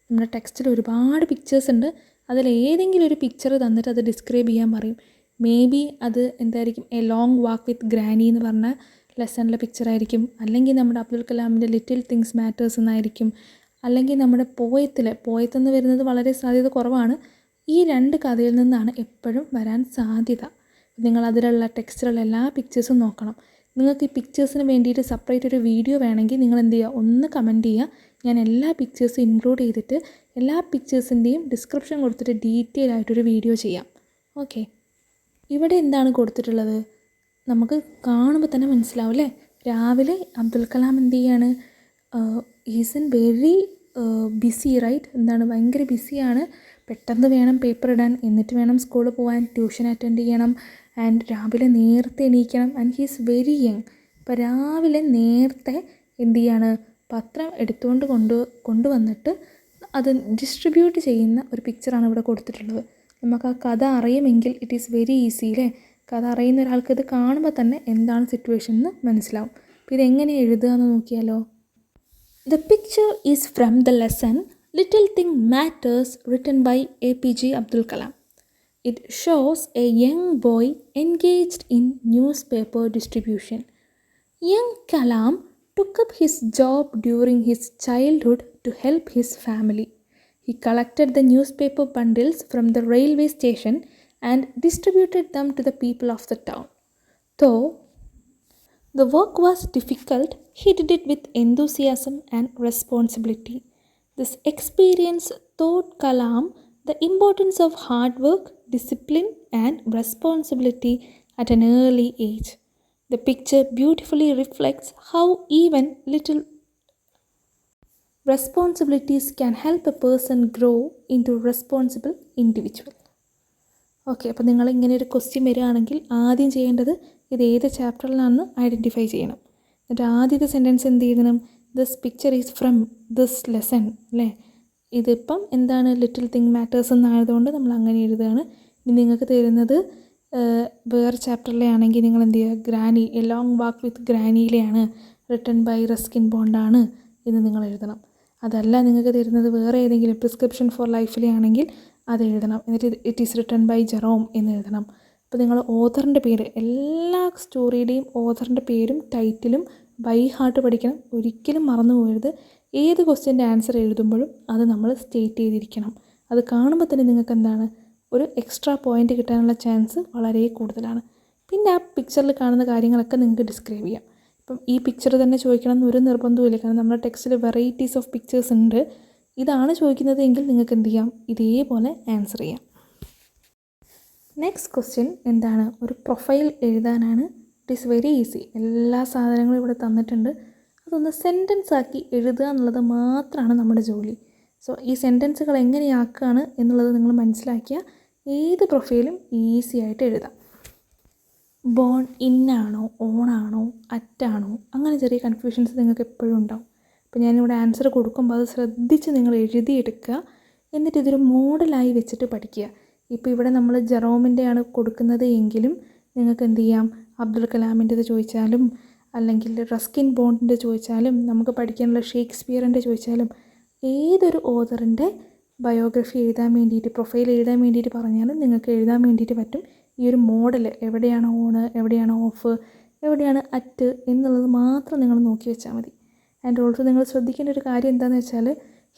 നമ്മുടെ ടെക്സ്റ്റിൽ ഒരുപാട് പിക്ചേഴ്സ് ഉണ്ട്, അതിലേതെങ്കിലും ഒരു പിക്ചർ തന്നിട്ട് അത് ഡിസ്ക്രൈബ് ചെയ്യാൻ പറയും. മേ ബി അത് എന്തായിരിക്കും, A long walk with granny എന്ന് പറഞ്ഞ ലെസണിലെ പിക്ചറായിരിക്കും, അല്ലെങ്കിൽ നമ്മുടെ അബ്ദുൽ കലാമിൻ്റെ ലിറ്റിൽ തിങ്സ് മാറ്റേഴ്സ് എന്നായിരിക്കും, അല്ലെങ്കിൽ നമ്മുടെ പോയത്തെന്ന് വരുന്നത് വളരെ സാധ്യത കുറവാണ്. ഈ രണ്ട് കഥയിൽ നിന്നാണ് എപ്പോഴും വരാൻ സാധ്യത. നിങ്ങൾ അതിലുള്ള ടെക്സ്റ്റിലുള്ള എല്ലാ പിക്ചേഴ്സും നോക്കണം. നിങ്ങൾക്ക് ഈ പിക്ചേഴ്സിന് വേണ്ടിയിട്ട് സെപ്പറേറ്റ് ഒരു വീഡിയോ വേണമെങ്കിൽ നിങ്ങൾ എന്ത് ചെയ്യുക, ഒന്ന് കമൻറ്റ് ചെയ്യുക. ഞാൻ എല്ലാ പിക്ചേഴ്സും ഇൻക്ലൂഡ് ചെയ്തിട്ട് എല്ലാ പിക്ചേഴ്സിൻ്റെയും ഡിസ്ക്രിപ്ഷൻ കൊടുത്തിട്ട് ഡീറ്റെയിൽ ആയിട്ടൊരു വീഡിയോ ചെയ്യാം. ഓക്കെ, ഇവിടെ എന്താണ് കൊടുത്തിട്ടുള്ളത് നമുക്ക് കാണുമ്പോൾ തന്നെ മനസ്സിലാവും അല്ലേ. രാവിലെ അബ്ദുൽ കലാം എന്ത് ചെയ്യാണ്, is in very busy right, എന്താണ് ഭയങ്കര ബിസിയാണ്. പെട്ടെന്ന് വേണം പേപ്പർ ഇടാൻ, എന്നിട്ട് വേണം സ്കൂളിൽ പോകാൻ, ട്യൂഷൻ അറ്റൻഡ് ചെയ്യണം ആൻഡ് രാവിലെ നേരത്തെ എണീക്കണം and he is very young. അപ്പോൾ രാവിലെ നേരത്തെ എന്ത് ചെയ്യാണ്, പത്രം എടുത്തുകൊണ്ട് കൊണ്ടുവന്നിട്ട് അത് ഡിസ്ട്രിബ്യൂട്ട് ചെയ്യുന്ന ഒരു പിക്ചറാണ് ഇവിടെ കൊടുത്തിട്ടുള്ളത്. നമുക്ക് ആ കഥ അറിയുമെങ്കിൽ ഇറ്റ് ഈസ് വെരി ഈസി അല്ലേ. കഥ അറിയുന്ന ഒരാൾക്ക് ഇത് കാണുമ്പോൾ തന്നെ എന്താണ് സിറ്റുവേഷൻ എന്ന് മനസ്സിലാവും. അപ്പോൾ ഇതെങ്ങനെ എഴുതുക എന്ന് നോക്കിയാലോ. The picture is from the lesson Little Thing Matters, written by APJ Abdul Kalam. It shows a young boy engaged in newspaper distribution. Young Kalam took up his job during his childhood to help his family. He collected the newspaper bundles from the railway station and distributed them to the people of the town. Though the work was difficult, he did it with enthusiasm and responsibility. This experience taught Kalam the importance of hard work, discipline, and responsibility at an early age. The picture beautifully reflects how even little responsibilities can help a person grow into a responsible individual. Okay, അപ്പോൾ നിങ്ങൾ ഇങ്ങനെ ഒരു question വരികയാണെങ്കിൽ ആദ്യം ചെയ്യേണ്ടത് ഇത് ഏത് ചാപ്റ്ററിലാണെന്ന് identify ചെയ്യണം. എന്നിട്ട് ആദ്യത്തെ സെൻറ്റൻസ് എന്ത് ചെയ്യണം? This picture is from this lesson അല്ലേ. ഇതിപ്പം എന്താണ് ലിറ്റിൽ തിങ് മാറ്റേഴ്സ് എന്നായതുകൊണ്ട് നമ്മൾ അങ്ങനെ എഴുതുകയാണ്. ഇനി നിങ്ങൾക്ക് തരുന്നത് വേറെ ചാപ്റ്ററിലെ ആണെങ്കിൽ നിങ്ങൾ എന്ത് ചെയ്യുക? Granny, a long walk with ഗ്രാനിയിലെയാണ്, റിട്ടൺ ബൈ റസ്കിൻ ബോണ്ടാണ് എന്ന് നിങ്ങൾ എഴുതണം. അതല്ല നിങ്ങൾക്ക് തരുന്നത് വേറെ ഏതെങ്കിലും പ്രിസ്ക്രിപ്ഷൻ ഫോർ ലൈഫിലെ ആണെങ്കിൽ അത് എഴുതണം. എന്നിട്ട് it is written by Jerome എന്ന് എഴുതണം. അപ്പോൾ നിങ്ങൾ ഓഥറിൻ്റെ പേര്, എല്ലാ സ്റ്റോറിയുടെയും ഓഥറിൻ്റെ പേരും ടൈറ്റിലും ബൈ ഹാർട്ട് പഠിക്കണം. ഒരിക്കലും മറന്നു പോകരുത്. ഏത് ക്വസ്റ്റ്യൻ്റെ ആൻസർ എഴുതുമ്പോഴും അത് നമ്മൾ സ്റ്റേറ്റ് ചെയ്തിരിക്കണം. അത് കാണുമ്പോൾ തന്നെ നിങ്ങൾക്ക് എന്താണ് ഒരു എക്സ്ട്രാ പോയിൻ്റ് കിട്ടാനുള്ള ചാൻസ് വളരെ കൂടുതലാണ്. പിന്നെ ആ പിക്ചറിൽ കാണുന്ന കാര്യങ്ങളൊക്കെ നിങ്ങൾക്ക് ഡിസ്ക്രൈബ് ചെയ്യാം. ഇപ്പം ഈ പിക്ചർ തന്നെ ചോദിക്കണം എന്നൊരു നിർബന്ധവുമില്ല. കാരണം നമ്മുടെ ടെക്സ്റ്റിൽ വെറൈറ്റീസ് ഓഫ് പിക്ചേഴ്സ് ഉണ്ട്. ഇതാണ് ചോദിക്കുന്നത് എങ്കിൽ നിങ്ങൾക്ക് എന്ത് ചെയ്യാം? ഇതേപോലെ ആൻസർ ചെയ്യാം. നെക്സ്റ്റ് ക്വസ്റ്റ്യൻ എന്താണ്? ഒരു പ്രൊഫൈൽ എഴുതാനാണ്. It is very easy. എല്ലാ സാധനങ്ങളും ഇവിടെ തന്നിട്ടുണ്ട്. അതൊന്ന് സെൻറ്റൻസ് ആക്കി എഴുതുക എന്നുള്ളത് മാത്രമാണ് നമ്മുടെ ജോലി. സോ ഈ സെൻറ്റൻസുകൾ എങ്ങനെയാക്കുകയാണ് എന്നുള്ളത് നിങ്ങൾ മനസ്സിലാക്കിയാൽ ഏത് പ്രൊഫൈലും ഈസി ആയിട്ട് എഴുതാം. ബോൺ ഇന്നാണോ ഓണാണോ അറ്റാണോ, അങ്ങനെ ചെറിയ കൺഫ്യൂഷൻസ് നിങ്ങൾക്ക് എപ്പോഴും ഉണ്ടാവും. അപ്പോൾ ഞാനിവിടെ ആൻസർ കൊടുക്കുമ്പോൾ അത് ശ്രദ്ധിച്ച് നിങ്ങൾ എഴുതിയെടുക്കുക. എന്നിട്ട് ഇതൊരു മോഡലായി വെച്ചിട്ട് പഠിക്കുക. ഇപ്പോൾ ഇവിടെ നമ്മൾ ജെറോമിൻ്റെയാണ് കൊടുക്കുന്നത് എങ്കിലും നിങ്ങൾക്ക് എന്ത് ചെയ്യാം? അബ്ദുൽ കലാമിൻ്റെത് ചോദിച്ചാലും അല്ലെങ്കിൽ റസ്കിൻ ബോണ്ടിൻ്റെ ചോദിച്ചാലും നമുക്ക് പഠിക്കാനുള്ള ഷേക്സ്പിയറിൻ്റെ ചോദിച്ചാലും ഏതൊരു ഓഥറിൻ്റെ ബയോഗ്രഫി എഴുതാൻ വേണ്ടിയിട്ട്, പ്രൊഫൈൽ എഴുതാൻ വേണ്ടിയിട്ട് പറഞ്ഞാലും നിങ്ങൾക്ക് എഴുതാൻ വേണ്ടിയിട്ട് പറ്റും. ഈ ഒരു മോഡൽ എവിടെയാണ് ഓണ്, എവിടെയാണ് ഓഫ്, എവിടെയാണ് അറ്റ് എന്നുള്ളത് മാത്രം നിങ്ങൾ നോക്കി വെച്ചാൽ മതി. ആൻഡ് ഓൾസോ നിങ്ങൾ ശ്രദ്ധിക്കേണ്ട ഒരു കാര്യം എന്താണെന്ന് വെച്ചാൽ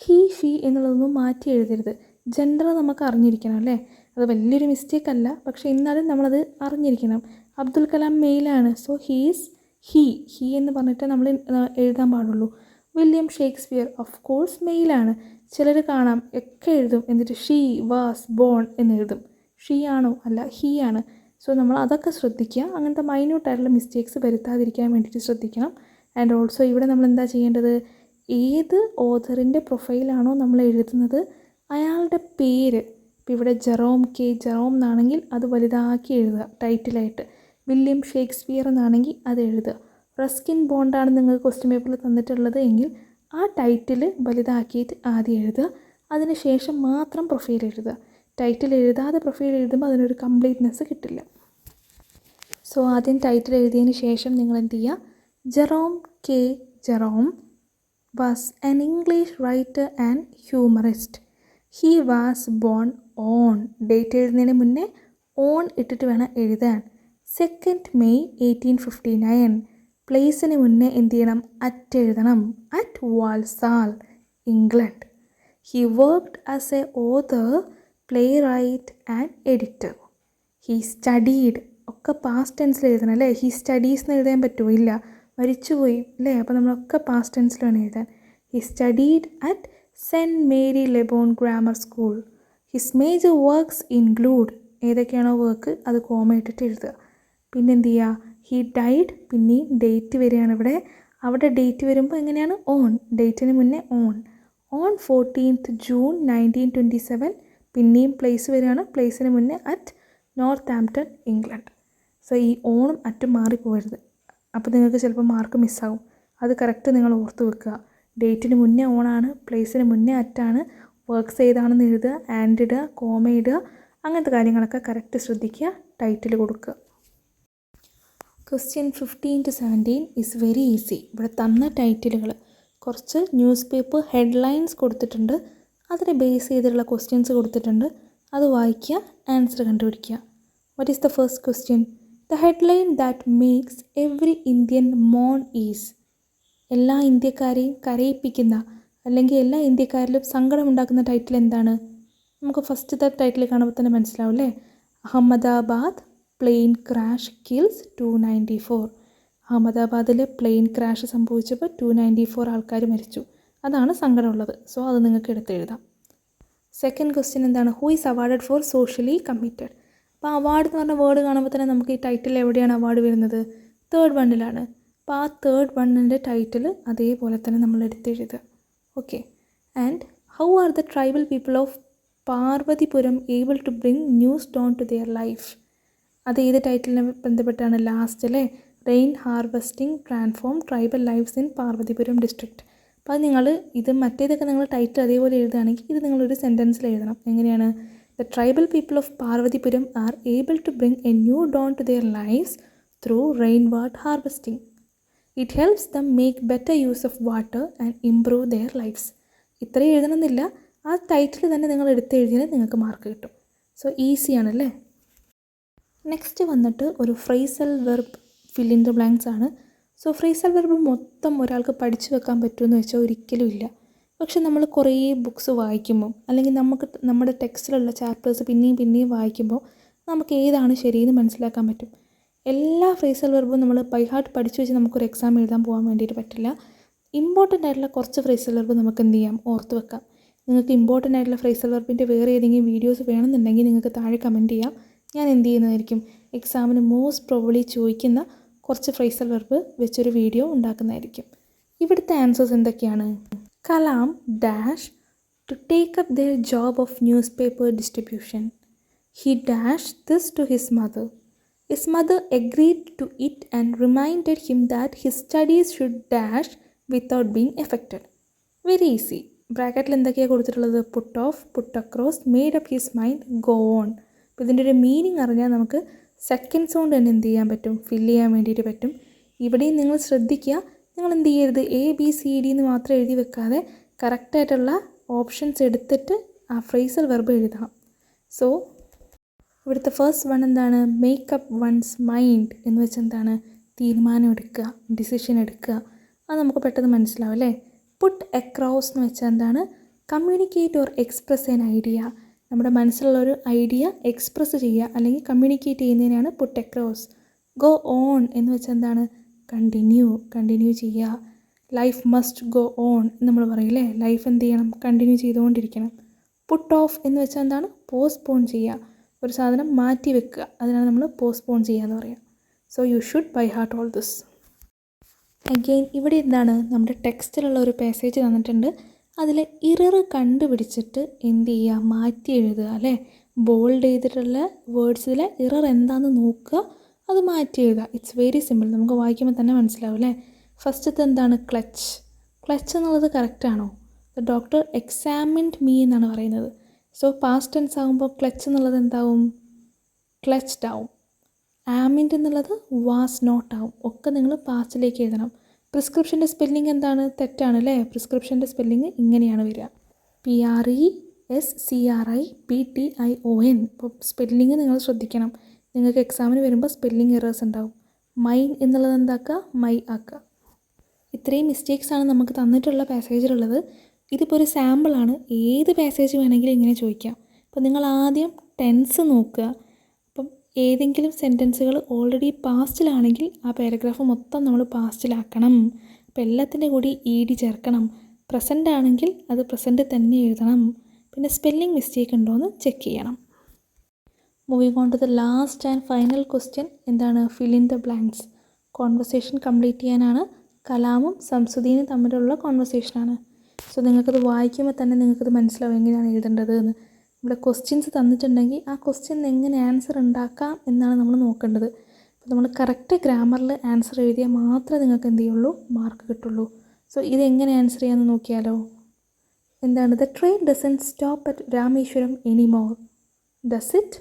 ഹീ ഷീ എന്നുള്ളതൊന്നും മാറ്റി എഴുതരുത്. ജെൻഡർ നമുക്ക് അറിഞ്ഞിരിക്കണം അല്ലേ. അത് വലിയൊരു മിസ്റ്റേക്ക് അല്ല, പക്ഷേ എന്നാലും നമ്മളത് അറിഞ്ഞിരിക്കണം. അബ്ദുൽ കലാം മെയിലാണ്, സോ ഹീസ് ഹീ എന്ന് പറഞ്ഞിട്ട് നമ്മൾ എഴുതാൻ പാടുള്ളൂ. വില്യം ഷേക്സ്പിയർ ഓഫ് കോഴ്സ് മെയിലാണ്. ചിലർ കാണാം ഒക്കെ എഴുതും, എന്നിട്ട് ഷീ വാസ് ബോൺ എന്ന് എഴുതും. ഷീ ആണോ? അല്ല, ഹീ ആണ്. സോ നമ്മൾ അതൊക്കെ ശ്രദ്ധിക്കുക. അങ്ങനത്തെ മൈന്യൂട്ടായിട്ടുള്ള മിസ്റ്റേക്സ് വരുത്താതിരിക്കാൻ വേണ്ടിയിട്ട് ശ്രദ്ധിക്കണം. ആൻഡ് ഓൾസോ ഇവിടെ നമ്മൾ എന്താ ചെയ്യേണ്ടത്? ഏത് ഓഥറിൻ്റെ പ്രൊഫൈലാണോ നമ്മൾ എഴുതുന്നത് അയാളുടെ പേര്, ഇപ്പോൾ ഇവിടെ ജെറോം എന്നാണെങ്കിൽ അത് വലുതാക്കി എഴുതുക ടൈറ്റിലായിട്ട്. വില്യം ഷേക്സ്പിയർ എന്നാണെങ്കിൽ അത് എഴുതുക. റസ്കിൻ ബോണ്ടാണ് നിങ്ങൾക്ക് ക്വസ്റ്റ്യൻ പേപ്പറിൽ തന്നിട്ടുള്ളത് എങ്കിൽ ആ ടൈറ്റിൽ വലുതാക്കിയിട്ട് ആദ്യം എഴുതുക. അതിന് ശേഷം മാത്രം പ്രൊഫൈൽ എഴുതുക. ടൈറ്റിൽ എഴുതാതെ പ്രൊഫൈൽ എഴുതുമ്പോൾ അതിനൊരു കംപ്ലീറ്റ്നെസ് കിട്ടില്ല. സോ ആദ്യം ടൈറ്റിൽ എഴുതിയതിന് ശേഷം നിങ്ങൾ എന്ത് ചെയ്യുക? Jerome Jerome was an English writer and humorist. He was born on, date എഴുതുന്നതിന് മുന്നേ ഓൺ ഇട്ടിട്ട് വേണം എഴുതാൻ. 2 May 1859. പ്ലേസിന് മുന്നേ എന്ത് ചെയ്യണം? അറ്റ് എഴുതണം. At Walsall, England. He worked as a author, playwright and editor. He studied, ഒക്കെ പാസ്റ്റ് ടെൻസിൽ എഴുതണം അല്ലേ. ഹി സ്റ്റഡീസ് എന്ന് എഴുതാൻ പറ്റുമോ? ഇല്ല, മരിച്ചുപോയി അല്ലേ. അപ്പോൾ നമ്മളൊക്കെ പാസ്റ്റ് ടെൻസിൽ വേണം എഴുതാൻ. He studied at saint Marylebone grammar school. His major works include, ഏതൊക്കെയാണോ വർക്ക് അത് കോമ ഇട്ടിട്ട് എഴുതുക. പിന്നെ എന്ത് ചെയ്യുക? ഹി ഡൈഡ്, പിന്നെയും ഡേറ്റ് വരികയാണ് ഇവിടെ. അവിടെ ഡേറ്റ് വരുമ്പോൾ എങ്ങനെയാണ്? ഓൺ, ഡേറ്റിന് മുന്നേ ഓൺ. On 14th June 1927. പിന്നെയും പ്ലേസ് വരികയാണ്. പ്ലേസിന് മുന്നേ അറ്റ് നോർത്താംപ്ടൺ, ഇംഗ്ലണ്ട്. സോ ഈ ഓണും അറ്റും മാറിപ്പോകരുത്. അപ്പോൾ നിങ്ങൾക്ക് ചിലപ്പോൾ മാർക്ക് മിസ്സാവും. അത് കറക്റ്റ് നിങ്ങൾ ഓർത്ത് വെക്കുക. ഡേറ്റിന് മുന്നേ ഓണാണ്, പ്ലേസിന് മുന്നേ അറ്റാണ്, വർക്ക്സ് ഏതാണെന്ന് എഴുതുക, ആൻഡ് ഇടുക, കോമ ഇടുക, അങ്ങനത്തെ കാര്യങ്ങളൊക്കെ കറക്റ്റ് ശ്രദ്ധിക്കുക. ടൈറ്റിൽ കൊടുക്കുക. Question 15 to 17 is very easy. ഇവിടെ തന്ന ടൈറ്റിലുകൾ കുറച്ച് ന്യൂസ് പേപ്പർ ഹെഡ്ലൈൻസ് കൊടുത്തിട്ടുണ്ട്. അതിനെ ബേസ് ചെയ്തിട്ടുള്ള ക്വസ്റ്റ്യൻസ് കൊടുത്തിട്ടുണ്ട്. അത് വായിക്കുക, ആൻസർ കണ്ടുപിടിക്കുക. What is the first question? The headline that makes every Indian മോൺ ഈസ്. എല്ലാ ഇന്ത്യക്കാരെയും കരയിപ്പിക്കുന്ന അല്ലെങ്കിൽ എല്ലാ ഇന്ത്യക്കാരിലും സങ്കടമുണ്ടാക്കുന്ന ടൈറ്റിൽ എന്താണ്? നമുക്ക് ഫസ്റ്റത്തെ ടൈറ്റിൽ കാണുമ്പോൾ തന്നെ മനസ്സിലാവും അല്ലേ. Ahmedabad plain crash kills 294. അഹമ്മദാബാദിൽ പ്ലെയിൻ ക്രാഷ് സംഭവിച്ചപ്പോൾ 294 ആൾക്കാർ മരിച്ചു. അതാണ് സങ്കടമുള്ളത്. സോ അത് നിങ്ങൾക്ക് എടുത്തെഴുതാം. സെക്കൻഡ് ക്വസ്റ്റ്യൻ എന്താണ്? Who is awarded four socially committed. അപ്പോൾ അവാർഡ് എന്ന് പറഞ്ഞ വേർഡ് കാണുമ്പോൾ തന്നെ നമുക്ക് ഈ ടൈറ്റിൽ എവിടെയാണ് അവാർഡ് വരുന്നത്? തേർഡ് വണ്ണിലാണ്. അപ്പോൾ ആ തേർഡ് വണ്ണിൻ്റെ ടൈറ്റിൽ അതേപോലെ തന്നെ നമ്മൾ എടുത്തെഴുതുക. Okay. And how are the tribal people of Parvathipuram able to bring news down to their life. അത് ഏത് ടൈറ്റിലിനെ ബന്ധപ്പെട്ടാണ്? ലാസ്റ്റ് അല്ലേ, rain harvesting transform tribal lifes in Parvathipuram district. അപ്പോൾ അത് നിങ്ങൾ ഇത് മറ്റേതൊക്കെ നിങ്ങൾ ടൈറ്റിൽ അതേപോലെ എഴുതുകയാണെങ്കിൽ ഇത് നിങ്ങളൊരു സെൻറ്റൻസിൽ എഴുതണം. എങ്ങനെയാണ്? The tribal people of Parvathipuram are able to bring a new dawn to their lifes through rain water harvesting. It helps them make better use of water and improve their lifes. ഇത്രയും എഴുതണമെന്നില്ല, ആ ടൈറ്റിൽ തന്നെ നിങ്ങൾ എടുത്തെഴുതിയാൽ നിങ്ങൾക്ക് mark കിട്ടും. So ഈസിയാണല്ലേ. Next വന്നിട്ട് ഒരു phrasal verb fill in the blanks ആണ്. സോ ഫ്രേസൽ വെർബ് മൊത്തം ഒരാൾക്ക് പഠിച്ചു വെക്കാൻ പറ്റുമെന്ന് വെച്ചാൽ ഒരിക്കലും ഇല്ല. പക്ഷെ നമ്മൾ കുറേ ബുക്സ് വായിക്കുമ്പോൾ അല്ലെങ്കിൽ നമ്മുടെ ടെക്സ്റ്റിലുള്ള ചാപ്റ്റേഴ്സ് പിന്നെയും വായിക്കുമ്പോൾ നമുക്ക് ഏതാണ് ശരിയെന്ന് മനസ്സിലാക്കാൻ പറ്റും. എല്ലാ ഫ്രേസൽ വെർബും നമ്മൾ ബൈ ഹാർട്ട് പഠിച്ചു വെച്ച് നമുക്കൊരു എക്സാം എഴുതാൻ പോകാൻ വേണ്ടിയിട്ട് പറ്റില്ല. ഇമ്പോർട്ടൻ്റ് ആയിട്ടുള്ള കുറച്ച് ഫ്രേസൽ വെർബ് നമുക്ക് എന്ത് ചെയ്യാം, ഓർത്ത് വെക്കാം. നിങ്ങൾക്ക് ഇമ്പോർട്ടൻ്റ് ആയിട്ടുള്ള ഫ്രേസൽ വെർബിൻ്റെ വേറെ ഏതെങ്കിലും വീഡിയോസ് വേണമെന്നുണ്ടെങ്കിൽ നിങ്ങൾക്ക് താഴെ കമൻറ്റ് ചെയ്യാം. ഞാൻ എന്ത് ചെയ്യുന്നതായിരിക്കും, എക്സാമിന് മോസ്റ്റ് പ്രോബബ്ലി ചോദിക്കുന്ന കുറച്ച് ഫ്രേസൽ വെർബ് വെച്ചൊരു വീഡിയോ ഉണ്ടാക്കുന്നതായിരിക്കും. ഇവിടുത്തെ ആൻസേഴ്സ് എന്തൊക്കെയാണ്? Kalam dash to take up their job of news paper distribution. He dash this to his mother. His mother agreed to it and reminded him that his studies should dash without being affected. Very easy. ബ്രാക്കറ്റിൽ എന്തൊക്കെയാണ് കൊടുത്തിട്ടുള്ളത്? Put off, put across, made up his mind, go on. അപ്പോൾ ഇതിൻ്റെ ഒരു meaning അറിഞ്ഞാൽ നമുക്ക് seconds കൊണ്ട് തന്നെ എന്ത് ചെയ്യാൻ പറ്റും, ഫില്ല് ചെയ്യാൻ വേണ്ടിയിട്ട് പറ്റും. ഇവിടെയും നിങ്ങൾ ശ്രദ്ധിക്കുക, നിങ്ങൾ എന്ത് ചെയ്യരുത്, ABCD എന്ന് മാത്രം എഴുതി വെക്കാതെ കറക്റ്റായിട്ടുള്ള ഓപ്ഷൻസ് എടുത്തിട്ട് ആ ഫ്രേസൽ വെർബ് എഴുതണം. സോ ഇവിടുത്തെ ഫസ്റ്റ് വൺ എന്താണ്? മേക്കപ്പ് വൺസ് മൈൻഡ് എന്ന് വെച്ചാൽ എന്താണ്? തീരുമാനം എടുക്കുക, ഡിസിഷൻ എടുക്കുക. അത് നമുക്ക് പെട്ടെന്ന് മനസ്സിലാവും അല്ലേ. പുട്ട് അക്രോസ് എന്ന് വെച്ചാൽ എന്താണ്? Communicate or express an idea. നമ്മുടെ മനസ്സിലുള്ള ഒരു ഐഡിയ എക്സ്പ്രസ് ചെയ്യുക അല്ലെങ്കിൽ കമ്മ്യൂണിക്കേറ്റ് ചെയ്യുന്നതിനാണ് പുട്ട് അക്രോസ്. ഗോ ഓൺ എന്ന് വെച്ചാൽ എന്താണ്? കണ്ടിന്യൂ ചെയ്യുക. ലൈഫ് മസ്റ്റ് ഗോ ഓൺ നമ്മൾ പറയില്ലേ, ലൈഫ് എന്ത് ചെയ്യണം, കണ്ടിന്യൂ ചെയ്തുകൊണ്ടിരിക്കണം. പുട്ട് ഓഫ് എന്ന് വെച്ചാൽ എന്താണ്? പോസ്റ്റ്പോൺ ചെയ്യുക, ഒരു സാധനം മാറ്റി വെക്കുക, അതിനാണ് നമ്മൾ പോസ്റ്റ്പോൺ ചെയ്യുക എന്ന് പറയുക. So you should by heart all this. Again ഇവിടെ എന്താണ്, നമ്മുടെ ടെക്സ്റ്റിലുള്ള ഒരു പാസേജ് തന്നിട്ടുണ്ട്. അതിൽ ഇറർ കണ്ടുപിടിച്ചിട്ട് എന്ത് ചെയ്യുക, മാറ്റി എഴുതുക അല്ലേ. ബോൾഡ് ചെയ്തിട്ടുള്ള വേർഡ്സിലെ ഇറർ എന്താണെന്ന് നോക്കുക, അത് മാറ്റി എഴുതുക. ഇറ്റ്സ് വെരി സിമ്പിൾ, നമുക്ക് വായിക്കുമ്പോൾ തന്നെ മനസ്സിലാവും അല്ലേ. ഫസ്റ്റത്തെ എന്താണ്? ക്ലച്ച് എന്നുള്ളത് കറക്റ്റാണോ? ദ ഡോക്ടർ എക്സാമിൻഡ് മീ എന്നാണ് പറയുന്നത്. സോ പാസ്റ്റ് ടെൻസ് ആകുമ്പോൾ ക്ലച്ച് എന്നുള്ളത് എന്താവും? ക്ലച്ച്ഡ് ആവും. ആമിൻഡ് എന്നുള്ളത് വാസ് നോട്ട് ആവും. ഒക്കെ നിങ്ങൾ പാസ്റ്റിലേക്ക് എഴുതണം. പ്രിസ്ക്രിപ്ഷൻ്റെ സ്പെല്ലിംഗ് എന്താണ്? തെറ്റാണ് അല്ലേ. പ്രിസ്ക്രിപ്ഷൻ്റെ സ്പെല്ലിംഗ് ഇങ്ങനെയാണ് വരിക, PRESCRIPTION. ഇപ്പോൾ സ്പെല്ലിംഗ് നിങ്ങൾ ശ്രദ്ധിക്കണം, നിങ്ങൾക്ക് എക്സാമിന് വരുമ്പോൾ സ്പെല്ലിംഗ് എറേഴ്സ് ഉണ്ടാവും. മൈൻ എന്നുള്ളത് എന്താക്കുക, മൈ ആക്കുക. ഇത്രയും മിസ്റ്റേക്സാണ് നമുക്ക് തന്നിട്ടുള്ള പാസേജിലുള്ളത്. ഇതിപ്പോൾ ഒരു സാമ്പിളാണ്, ഏത് പാസേജ് വേണമെങ്കിലും ഇങ്ങനെ ചോദിക്കാം. അപ്പോൾ നിങ്ങൾ ആദ്യം ടെൻസ് നോക്കുക. അപ്പം ഏതെങ്കിലും സെൻറ്റൻസുകൾ ഓൾറെഡി പാസ്റ്റിലാണെങ്കിൽ ആ പാരഗ്രാഫ് മൊത്തം നമ്മൾ പാസ്റ്റിലാക്കണം. അപ്പോൾ എല്ലാത്തിൻ്റെ കൂടി ED ചേർക്കണം. പ്രസൻ്റ് ആണെങ്കിൽ അത് പ്രസൻറ്റ് തന്നെ എഴുതണം. പിന്നെ സ്പെല്ലിംഗ് മിസ്റ്റേക്ക് ഉണ്ടോ എന്ന് ചെക്ക് ചെയ്യണം. Moving on to the last and final question എന്താണ്? Fill in the blanks. Conversation complete ചെയ്യാനാണ്. കലാമും സംസുദീനും തമ്മിലുള്ള കോൺവെർസേഷനാണ്. സോ നിങ്ങൾക്കത് വായിക്കുമ്പോൾ തന്നെ നിങ്ങൾക്കത് മനസ്സിലാവും എങ്ങനെയാണ് എഴുതേണ്ടത് എന്ന്. ഇവിടെ ക്വസ്റ്റ്യൻസ് തന്നിട്ടുണ്ടെങ്കിൽ ആ ക്വസ്റ്റ്യൻ എങ്ങനെ ആൻസർ ഉണ്ടാക്കാം എന്നാണ് നമ്മൾ നോക്കേണ്ടത്. അപ്പോൾ നമ്മൾ കറക്റ്റ് ഗ്രാമറിൽ ആൻസർ എഴുതിയാൽ മാത്രമേ നിങ്ങൾക്ക് എന്ത് ചെയ്യുള്ളൂ, മാർക്ക് കിട്ടുള്ളൂ. സോ ഇതെങ്ങനെ ആൻസർ ചെയ്യാമെന്ന് നോക്കിയാലോ. എന്താണ്? The train doesn't stop at Rameswaram anymore. Does it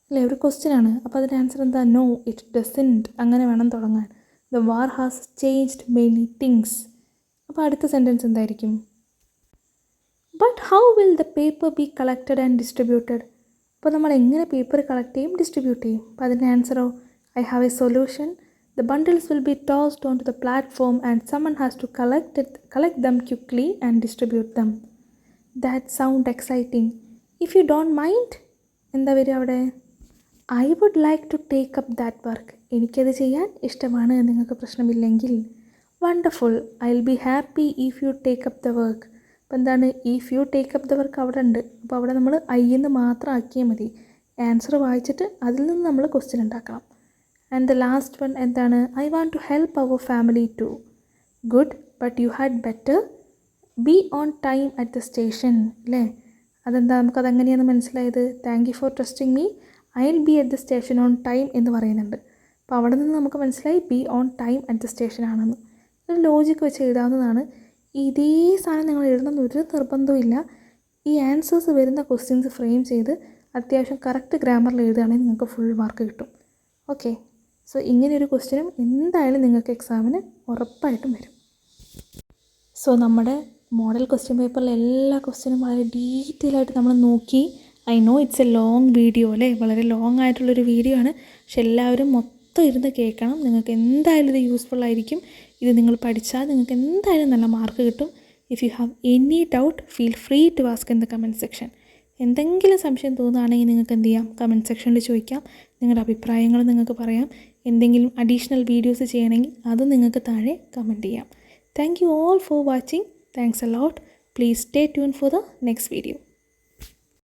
അല്ലേ, ഒരു ക്വസ്റ്റ്യനാണ്. അപ്പോൾ അതിൻ്റെ ആൻസർ എന്താ? No it doesn't. അങ്ങനെ വേണം തുടങ്ങാൻ. The war has changed many things. അപ്പോൾ അടുത്ത സെൻറ്റൻസ് എന്തായിരിക്കും? But how will the paper be collected and distributed. അപ്പോൾ നമ്മൾ എങ്ങനെ പേപ്പർ കളക്ട് ചെയ്യും, ഡിസ്ട്രിബ്യൂട്ട് ചെയ്യും? അപ്പോൾ അതിൻ്റെ ആൻസറോ? I have a solution. The bundles will be tossed on to the platform and someone has to collect them quickly and distribute them. That sound exciting. If you don't mind എന്താ വരിക അവിടെ? I would like to take up that work. എനിക്കത് ചെയ്യാൻ ഇഷ്ടമാണ്, നിങ്ങൾക്ക് പ്രശ്നമില്ലെങ്കിൽ. Wonderful. I will be happy if you take up the work. അപ്പോൾ എന്താണ്? If you take up the work അവിടെ ഉണ്ട്. അപ്പോൾ അവിടെ നമ്മൾ എന്ന് മാത്രം ആക്കിയാൽ മതി. ആൻസർ വായിച്ചിട്ട് അതിൽ നിന്ന് നമ്മൾ ക്വസ്റ്റ്യൻ ഉണ്ടാക്കണം. ആൻഡ് ദ ലാസ്റ്റ് വൺ എന്താണ്? I want to help our family too. Good, but you had better be on time at the station അല്ലേ. അതെന്താ നമുക്കതെങ്ങനെയാണ് മനസ്സിലായത്? Thank you for trusting me, I will be at the station on time എന്ന് പറയുന്നുണ്ട്. അപ്പോൾ അവിടെ നിന്ന് നമുക്ക് മനസ്സിലായി be on time at the station ആണെന്ന്. ഒരു ലോജിക്ക് വെച്ച് എഴുതാവുന്നതാണ്. ഇതേ സാധനം നിങ്ങൾ എഴുതുന്ന ഒരു നിർബന്ധവും ഇല്ല. ഈ ആൻസേഴ്സ് വരുന്ന ക്വസ്റ്റ്യൻസ് ഫ്രെയിം ചെയ്ത് അത്യാവശ്യം കറക്റ്റ് ഗ്രാമറിൽ എഴുതുകയാണെങ്കിൽ നിങ്ങൾക്ക് ഫുൾ മാർക്ക് കിട്ടും. ഓക്കെ, സോ ഇങ്ങനെയൊരു ക്വസ്റ്റ്യനും എന്തായാലും നിങ്ങൾക്ക് എക്സാമിന് ഉറപ്പായിട്ടും വരും. സോ നമ്മുടെ മോഡൽ ക്വസ്റ്റ്യൻ പേപ്പറിലെ എല്ലാ ക്വസ്റ്റ്യനും വളരെ ഡീറ്റെയിൽ ആയിട്ട് നമ്മൾ നോക്കി. I know it's A long video അല്ലേ, വളരെ ലോങ് ആയിട്ടുള്ളൊരു വീഡിയോ ആണ്. പക്ഷെ എല്ലാവരും മൊത്തം ഇരുന്ന് കേൾക്കണം. നിങ്ങൾക്ക് എന്തായാലും ഇത് യൂസ്ഫുൾ ആയിരിക്കും. ഇത് നിങ്ങൾ പഠിച്ചാൽ നിങ്ങൾക്ക് എന്തായാലും നല്ല മാർക്ക് കിട്ടും. If you have any doubt feel free to ask in the comment section. എന്തെങ്കിലും സംശയം തോന്നുകയാണെങ്കിൽ നിങ്ങൾക്ക് എന്ത് ചെയ്യാം, കമൻറ്റ് സെക്ഷനിൽ ചോദിക്കാം. നിങ്ങളുടെ അഭിപ്രായങ്ങൾ നിങ്ങൾക്ക് പറയാം. എന്തെങ്കിലും അഡീഷണൽ വീഡിയോസ് ചെയ്യണമെങ്കിൽ അത് നിങ്ങൾക്ക് താഴെ കമൻറ്റ് ചെയ്യാം. Thank you all for watching. Thanks a lot. Please stay tuned for the next video.